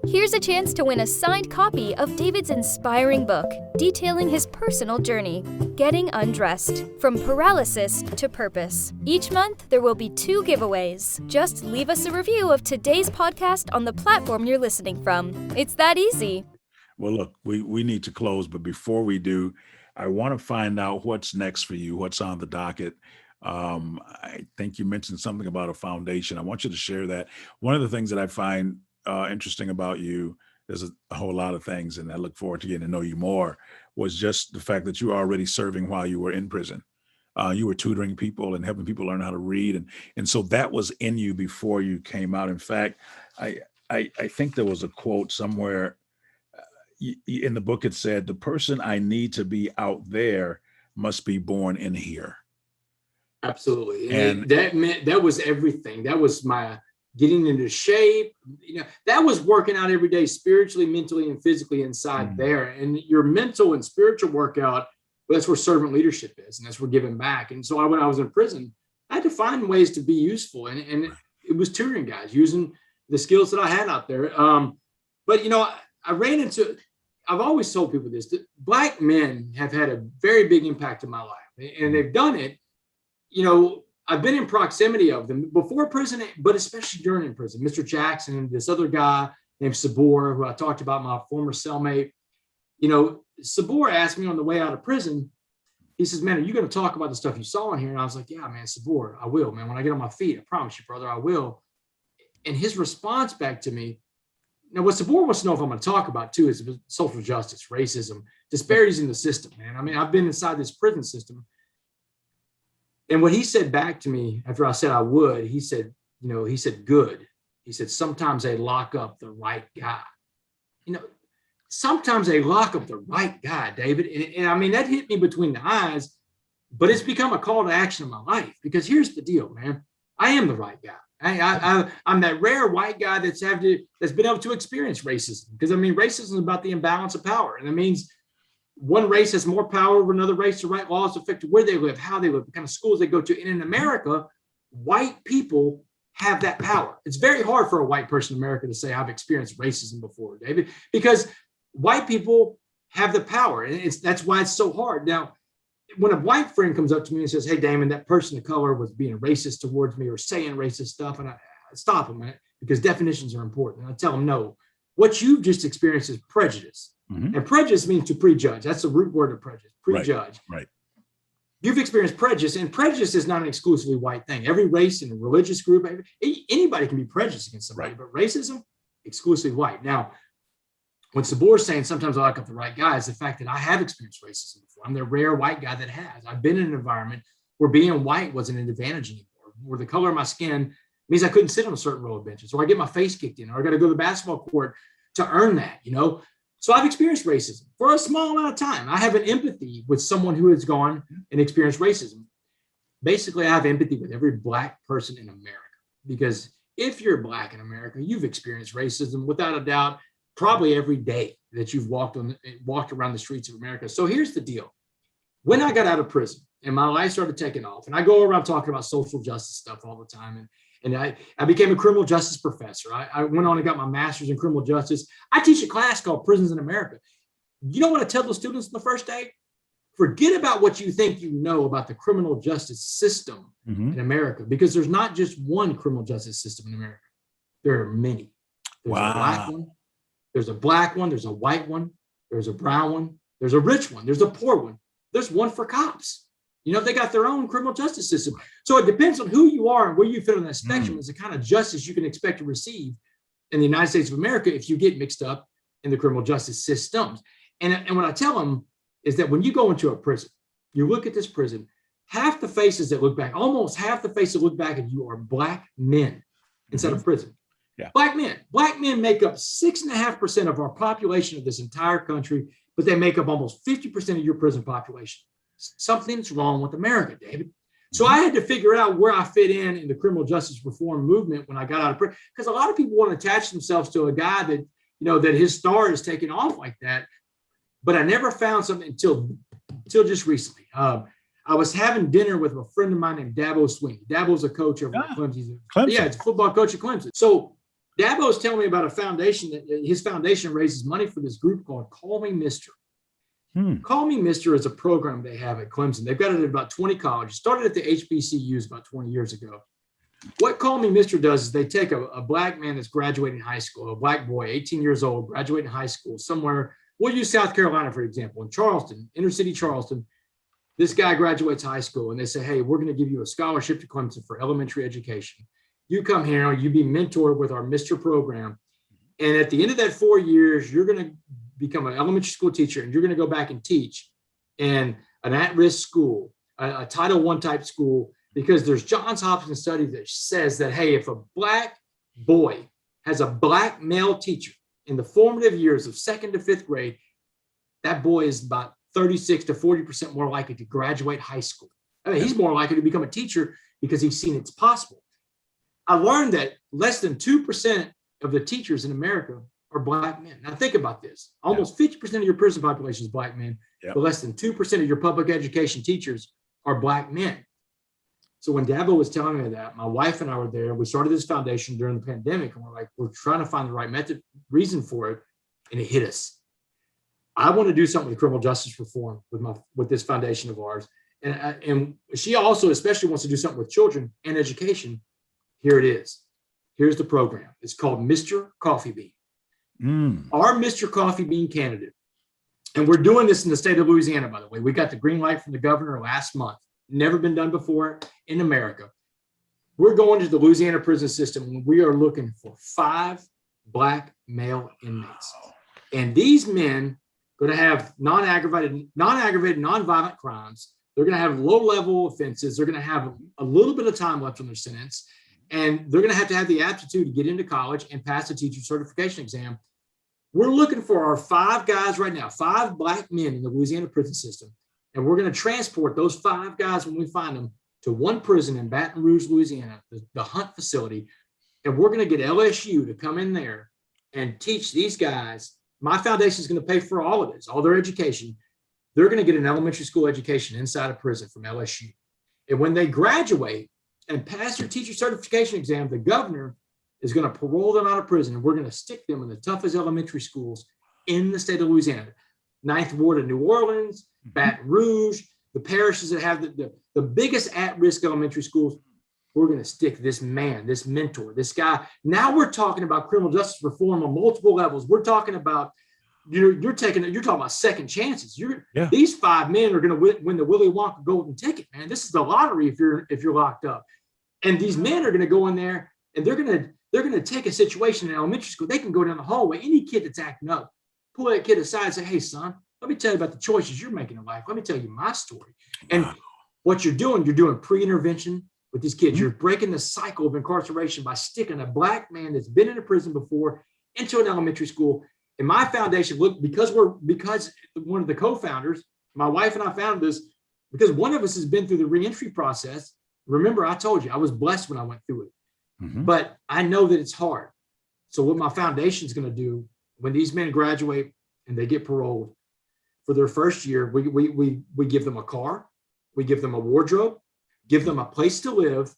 Here's a chance to win a signed copy of David's inspiring book, detailing his personal journey, Getting Undressed, From Paralysis to Purpose. Each month, there will be 2 giveaways. Just leave us a review of today's podcast on the platform you're listening from. It's that easy. Well, look, we need to close, but before we do, I want to find out what's next for you, what's on the docket. I think you mentioned something about a foundation. I want you to share that. One of the things that I find interesting about you, there's a whole lot of things, and I look forward to getting to know you more, was just the fact that you were already serving while you were in prison. You were tutoring people and helping people learn how to read. And so that was in you before you came out. In fact, I think there was a quote somewhere in the book. It said, the person I need to be out there must be born in here. Absolutely. And that was everything. That was my getting into shape. That was working out every day, spiritually, mentally, and physically inside there. And your mental and spiritual workout, that's where servant leadership is. And that's where giving back. And so when I was in prison, I had to find ways to be useful. And it was tutoring guys using the skills that I had out there. But, I ran into, I've always told people this, that Black men have had a very big impact in my life, and they've done it. I've been in proximity of them before prison, but especially during in prison. Mr. Jackson and this other guy named Sabor, who I talked about, my former cellmate. Sabor asked me on the way out of prison, he says, man, are you going to talk about the stuff you saw in here? And I was like, yeah, man, Sabor, I will, man. When I get on my feet, I promise you, brother, I will. And his response back to me, now what Sabor wants to know if I'm going to talk about too is social justice, racism, disparities in the system, man. I mean, I've been inside this prison system. And what he said back to me after I said I would, he said, good. He said, sometimes they lock up the right guy. Sometimes they lock up the right guy, David. And I mean, that hit me between the eyes, but it's become a call to action in my life, because here's the deal, man. I am the right guy. I'm that rare white guy that's been able to experience racism, because I mean, racism is about the imbalance of power. And it means one race has more power over another race to write laws affecting where they live, how they live, the kind of schools they go to. And in America, white people have that power. It's very hard for a white person in America to say, I've experienced racism before, David, because white people have the power. And that's why it's so hard. Now, when a white friend comes up to me and says, hey, Damon, that person of color was being racist towards me or saying racist stuff, and I stop them, because definitions are important. And I tell them, no, what you've just experienced is prejudice. Mm-hmm. And prejudice means to prejudge. That's the root word of prejudice, prejudge. Right. You've experienced prejudice, and prejudice is not an exclusively white thing. Every race and religious group, anybody can be prejudiced against somebody, right. But racism, exclusively white. Now, when Sabor's saying sometimes I lock up the right guy, is the fact that I have experienced racism before. I'm the rare white guy that has. I've been in an environment where being white wasn't an advantage anymore, where the color of my skin means I couldn't sit on a certain row of benches, or I get my face kicked in, or I got to go to the basketball court to earn that, So I've experienced racism for a small amount of time. I have an empathy with someone who has gone and experienced racism. Basically, I have empathy with every Black person in America, because if you're Black in America, you've experienced racism without a doubt, probably every day that you've walked around the streets of America. So here's the deal. When I got out of prison and my life started taking off, and I go around talking about social justice stuff all the time, and I became a criminal justice professor. I went on and got my master's in criminal justice. I teach a class called Prisons in America. You know what I tell the students the first day? Forget about what you think you know about the criminal justice system in America, because there's not just one criminal justice system in America. There are many. There's a Black one. There's a Black one. There's a white one. There's a brown one. There's a rich one. There's a poor one. There's one for cops. They got their own criminal justice system. So it depends on who you are and where you fit on that spectrum is the kind of justice you can expect to receive in the United States of America if you get mixed up in the criminal justice systems. And what I tell them is that when you go into a prison, you look at this prison, half the faces that look back, almost half the faces that look back at you are Black men inside of prison. Yeah. Black men make up 6.5% of our population of this entire country, but they make up almost 50% of your prison population. Something's wrong with America, David. So I had to figure out where I fit in the criminal justice reform movement when I got out of prison, because a lot of people want to attach themselves to a guy that, that his star is taking off like that. But I never found something until just recently. I was having dinner with a friend of mine named Dabo Sweeney. Dabo's a coach over at Clemson. Yeah, it's a football coach at Clemson. So Dabo's telling me about a foundation that his foundation raises money for this group called Call Me Mr. Call Me Mr. is a program they have at Clemson. They've got it at about 20 colleges. Started at the HBCUs about 20 years ago. What Call Me Mr. does is they take a Black man that's graduating high school, a Black boy, 18 years old, graduating high school somewhere. We'll use South Carolina, for example, in Charleston, inner city Charleston. This guy graduates high school and they say, hey, we're going to give you a scholarship to Clemson for elementary education. You come here, you be mentored with our Mr. program. And at the end of that 4 years, you're going to become an elementary school teacher, and you're going to go back and teach in an at-risk school, a Title I type school, because there's Johns Hopkins study that says that, hey, if a Black boy has a Black male teacher in the formative years of 2nd to 5th grade, that boy is about 36 to 40% more likely to graduate high school. I mean, he's more likely to become a teacher because he's seen it's possible. I learned that less than 2% of the teachers in America are Black men. Now think about this. Almost 50% of your prison population is Black men, but less than 2% of your public education teachers are Black men. So when Dabo was telling me that, my wife and I were there. We started this foundation during the pandemic, and we're like, we're trying to find the right reason for it, and it hit us. I want to do something with criminal justice reform with this foundation of ours, and she also especially wants to do something with children and education. Here it is. Here's the program. It's called Mr. Coffee Bean. Our Mr. Coffee Bean candidate, and we're doing this in the state of Louisiana, by the way. We got the green light from the governor last month. Never been done before in America. We're going to the Louisiana prison system and we are looking for 5 Black male inmates. And these men are going to have non-aggravated, non-violent crimes. They're going to have low-level offenses. They're going to have a little bit of time left on their sentence. And they're going to have the aptitude to get into college and pass the teacher certification exam. We're looking for our 5 guys right now, 5 Black men in the Louisiana prison system. And we're going to transport those 5 guys when we find them to one prison in Baton Rouge, Louisiana, the Hunt facility. And we're going to get LSU to come in there and teach these guys. My foundation is going to pay for all of this, all their education. They're going to get an elementary school education inside a prison from LSU. And when they graduate and pass their teacher certification exam, the governor is going to parole them out of prison. And we're going to stick them in the toughest elementary schools in the state of Louisiana. 9th Ward of New Orleans, Baton Rouge, the parishes that have the biggest at-risk elementary schools. We're going to stick this man, this mentor, this guy. Now we're talking about criminal justice reform on multiple levels. We're talking about, you're talking about second chances. These 5 men are going to win the Willy Wonka golden ticket, man. This is the lottery if you're locked up. And these men are going to go in there and they're going to take a situation in elementary school. They can go down the hallway, any kid that's acting up, pull that kid aside and say, hey, son, let me tell you about the choices you're making in life. Let me tell you my story. And what you're doing pre-intervention with these kids. You're breaking the cycle of incarceration by sticking a Black man that's been in a prison before into an elementary school. And my foundation, because one of the co-founders, my wife and I founded this, because one of us has been through the reentry process. Remember, I told you, I was blessed when I went through it. But I know that it's hard. So what my foundation is going to do when these men graduate and they get paroled for their first year, we give them a car, we give them a wardrobe, give them a place to live,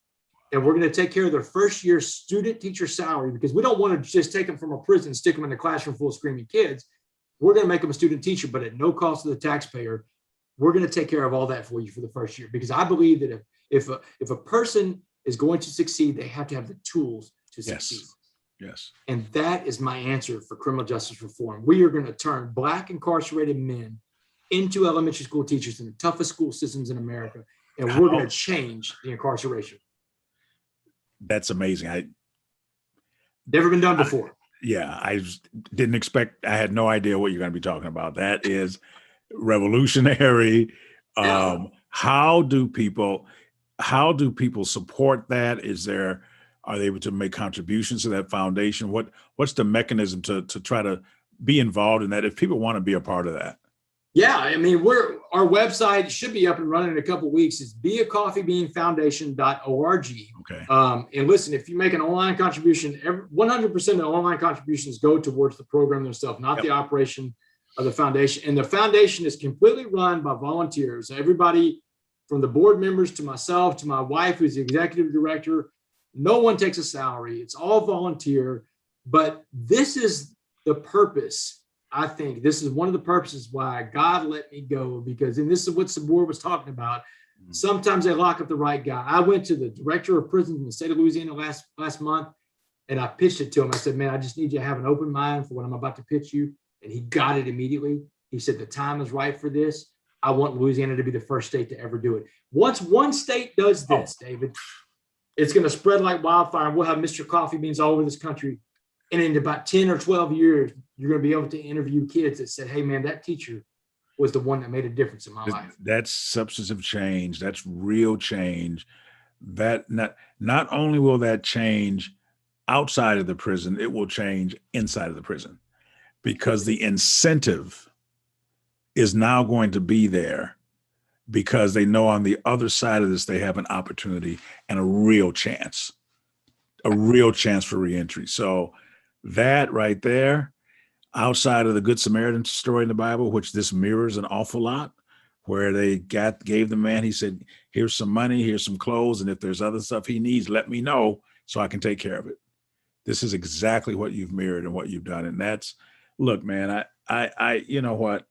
and we're going to take care of their first year student teacher salary, because we don't want to just take them from a prison and stick them in a classroom full of screaming kids. We're going to make them a student teacher, but at no cost to the taxpayer. We're going to take care of all that for you for the first year, because I believe that if a person is going to succeed, they have to have the tools to succeed. Yes. And that is my answer for criminal justice reform. We are going to turn Black incarcerated men into elementary school teachers in the toughest school systems in America. And we're going to change the incarceration. That's amazing. Never been done before. I didn't expect, I had no idea what you're going to be talking about. That is revolutionary. How do people support that? Are they able to make contributions to that foundation? What's the mechanism to try to be involved in that if people want to be a part of that? Yeah, I mean, our website should be up and running in a couple of weeks. It's beacoffeebeanfoundation.org. Okay. And listen, if you make an online contribution, 100% of the online contributions go towards the program themselves, not the operation of the foundation. And the foundation is completely run by volunteers. Everybody from the board members to myself, to my wife, who's the executive director, no one takes a salary. It's all volunteer. But this is the purpose. I think this is one of the purposes why God let me go, because, and this is what Sabor was talking about. Sometimes they lock up the right guy. I went to the director of prisons in the state of Louisiana last month, and I pitched it to him. I said, man, I just need you to have an open mind for what I'm about to pitch you. And he got it immediately. He said, the time is right for this. I want Louisiana to be the first state to ever do it. Once one state does this, David, it's going to spread like wildfire. And we'll have Mr. Coffee Beans all over this country. And in about 10 or 12 years, you're going to be able to interview kids that said, hey, man, that teacher was the one that made a difference in my life. That's substantive change. That's real change. That not only will that change outside of the prison, it will change inside of the prison, because the incentive is now going to be there, because they know on the other side of this, they have an opportunity and a real chance for reentry. So that right there, outside of the Good Samaritan story in the Bible, which this mirrors an awful lot, where they gave the man, he said, here's some money, here's some clothes, and if there's other stuff he needs, let me know so I can take care of it. This is exactly what you've mirrored and what you've done. And that's, look, man, I you know what?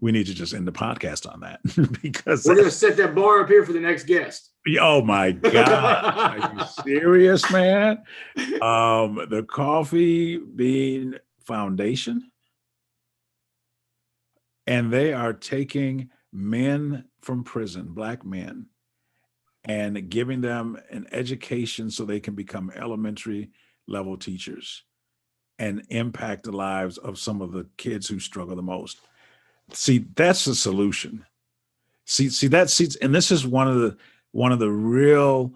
We need to just end the podcast on that because we're going to set that bar up here for the next guest. Oh my God. Are you serious, man? The Coffee Bean Foundation. And they are taking men from prison, Black men, and giving them an education so they can become elementary level teachers and impact the lives of some of the kids who struggle the most. See, that's the solution. See, and this is one of the real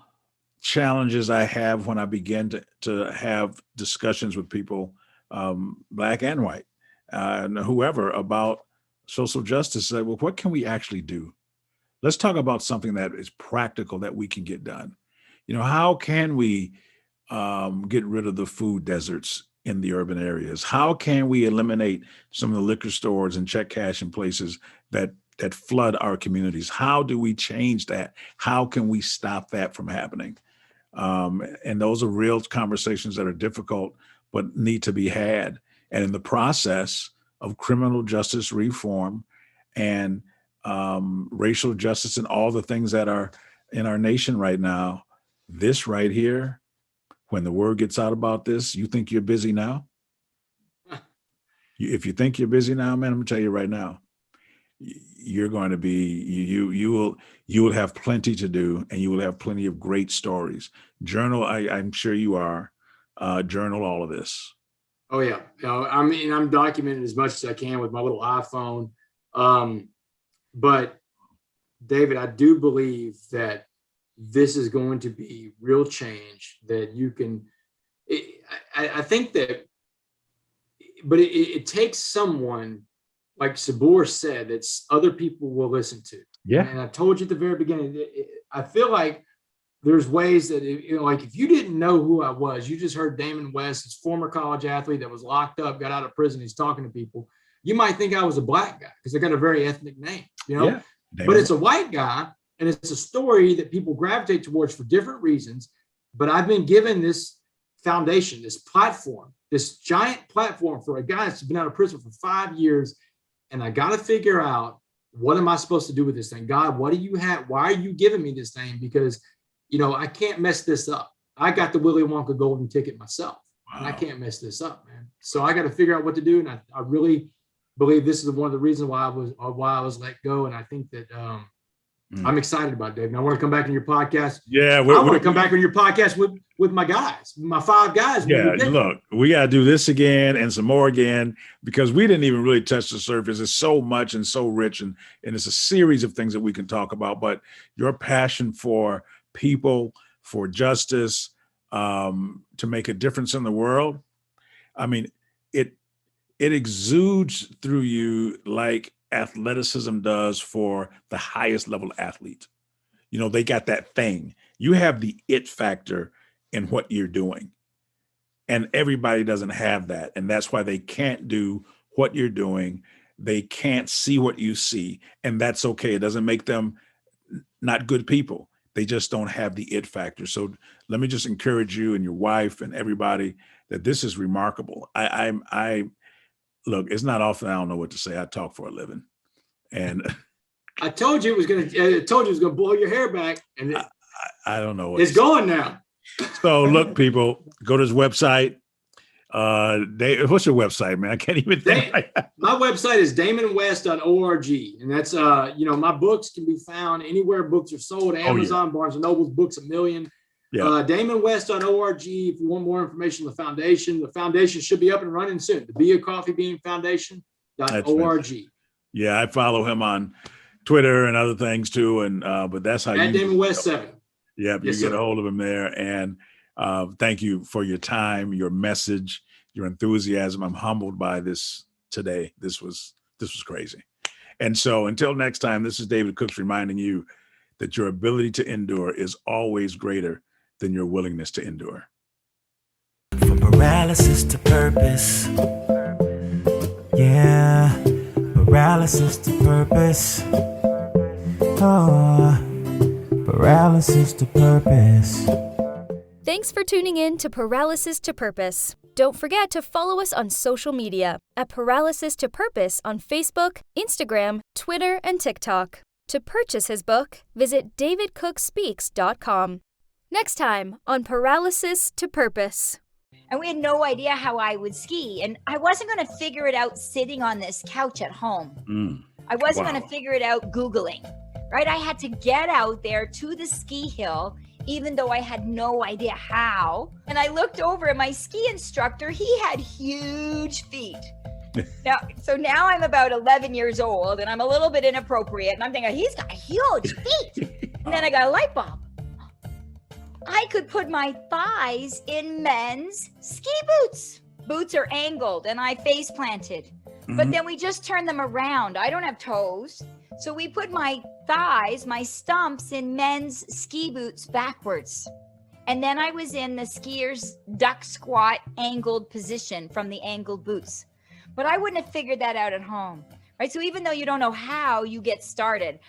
challenges I have when I begin to have discussions with people, Black and white, and whoever, about social justice. Say, well, what can we actually do? Let's talk about something that is practical that we can get done. You know, how can we get rid of the food deserts in the urban areas? How can we eliminate some of the liquor stores and check cash in places that flood our communities? How do we change that? How can we stop that from happening? And those are real conversations that are difficult, but need to be had. And in the process of criminal justice reform and racial justice and all the things that are in our nation right now, this right here, when the word gets out about this, you think you're busy now? If you think you're busy now, man, I'm gonna tell you right now, you're going to be, you will have plenty to do, and you will have plenty of great stories. Journal, I'm sure you are, journal all of this. Oh yeah. I mean, I'm documenting as much as I can with my little iPhone. But David, I do believe that this is going to be real change that you can, I think that, but it takes someone, like Sabor said, that other people will listen to. Yeah. And I told you at the very beginning, I feel like there's ways that, like if you didn't know who I was, you just heard Damon West, his former college athlete that was locked up, got out of prison, he's talking to people. You might think I was a Black guy because I got a very ethnic name, Yeah. But it's a white guy, and it's a story that people gravitate towards for different reasons. But I've been given this foundation, this platform, this giant platform for a guy that's been out of prison for 5 years. And I got to figure out, what am I supposed to do with this thing? God, what do you have? Why are you giving me this thing? Because, I can't mess this up. I got the Willy Wonka golden ticket myself. Wow. And I can't mess this up, man. So I got to figure out what to do. And I really believe this is one of the reasons why I was let go. And I think that I'm excited about it, Dave. And I want to come back on your podcast. Yeah, I want to come back on your podcast with my guys, my 5 guys. Yeah, look, we got to do this again and some more again, because we didn't even really touch the surface. It's so much and so rich, and it's a series of things that we can talk about. But your passion for people, for justice, to make a difference in the world, I mean, it exudes through you like athleticism does for the highest level athlete. They got that thing. You have the it factor in what you're doing. And everybody doesn't have that. And that's why they can't do what you're doing. They can't see what you see. And that's okay. It doesn't make them not good people. They just don't have the it factor. So let me just encourage you and your wife and everybody that this is remarkable. I look, it's not often I don't know what to say. I talk for a living. And I told you it was gonna blow your hair back, and I don't know. It's going now. So look, people, go to his website. What's your website, man? I can't even think. My website is damonwest.org, and that's my books can be found anywhere books are sold. Amazon, Barnes and Noble's, Books A Million. Yeah. damonwest.org. If you want more information on the foundation should be up and running soon. The Be a Coffee Bean Foundation.org. Yeah, I follow him on Twitter and other things too, and but that's how at Damon West 7. Yeah, you get a hold of him there, and thank you for your time, your message, your enthusiasm. I'm humbled by this today. This was crazy. And so until next time, this is David Cooks reminding you that your ability to endure is always greater than your willingness to endure. From paralysis to purpose. Yeah, paralysis. Paralysis to purpose. Oh, paralysis to purpose. Thanks for tuning in to Paralysis to Purpose. Don't forget to follow us on social media at Paralysis to Purpose on Facebook, Instagram, Twitter, and TikTok. To purchase his book, visit davidcookspeaks.com. Next time on Paralysis to Purpose. And we had no idea how I would ski. And I wasn't going to figure it out sitting on this couch at home. I wasn't going to figure it out Googling, right? I had to get out there to the ski hill, even though I had no idea how. And I looked over at my ski instructor. He had huge feet. Now I'm about 11 years old and I'm a little bit inappropriate. And I'm thinking, he's got huge feet. And then I got a light bulb. I could put my thighs in men's ski boots. Boots are angled and I face planted. But then we just turn them around. I don't have toes. So we put my thighs, my stumps in men's ski boots backwards. And then I was in the skier's duck squat angled position from the angled boots. But I wouldn't have figured that out at home, right? So even though you don't know how, you get started.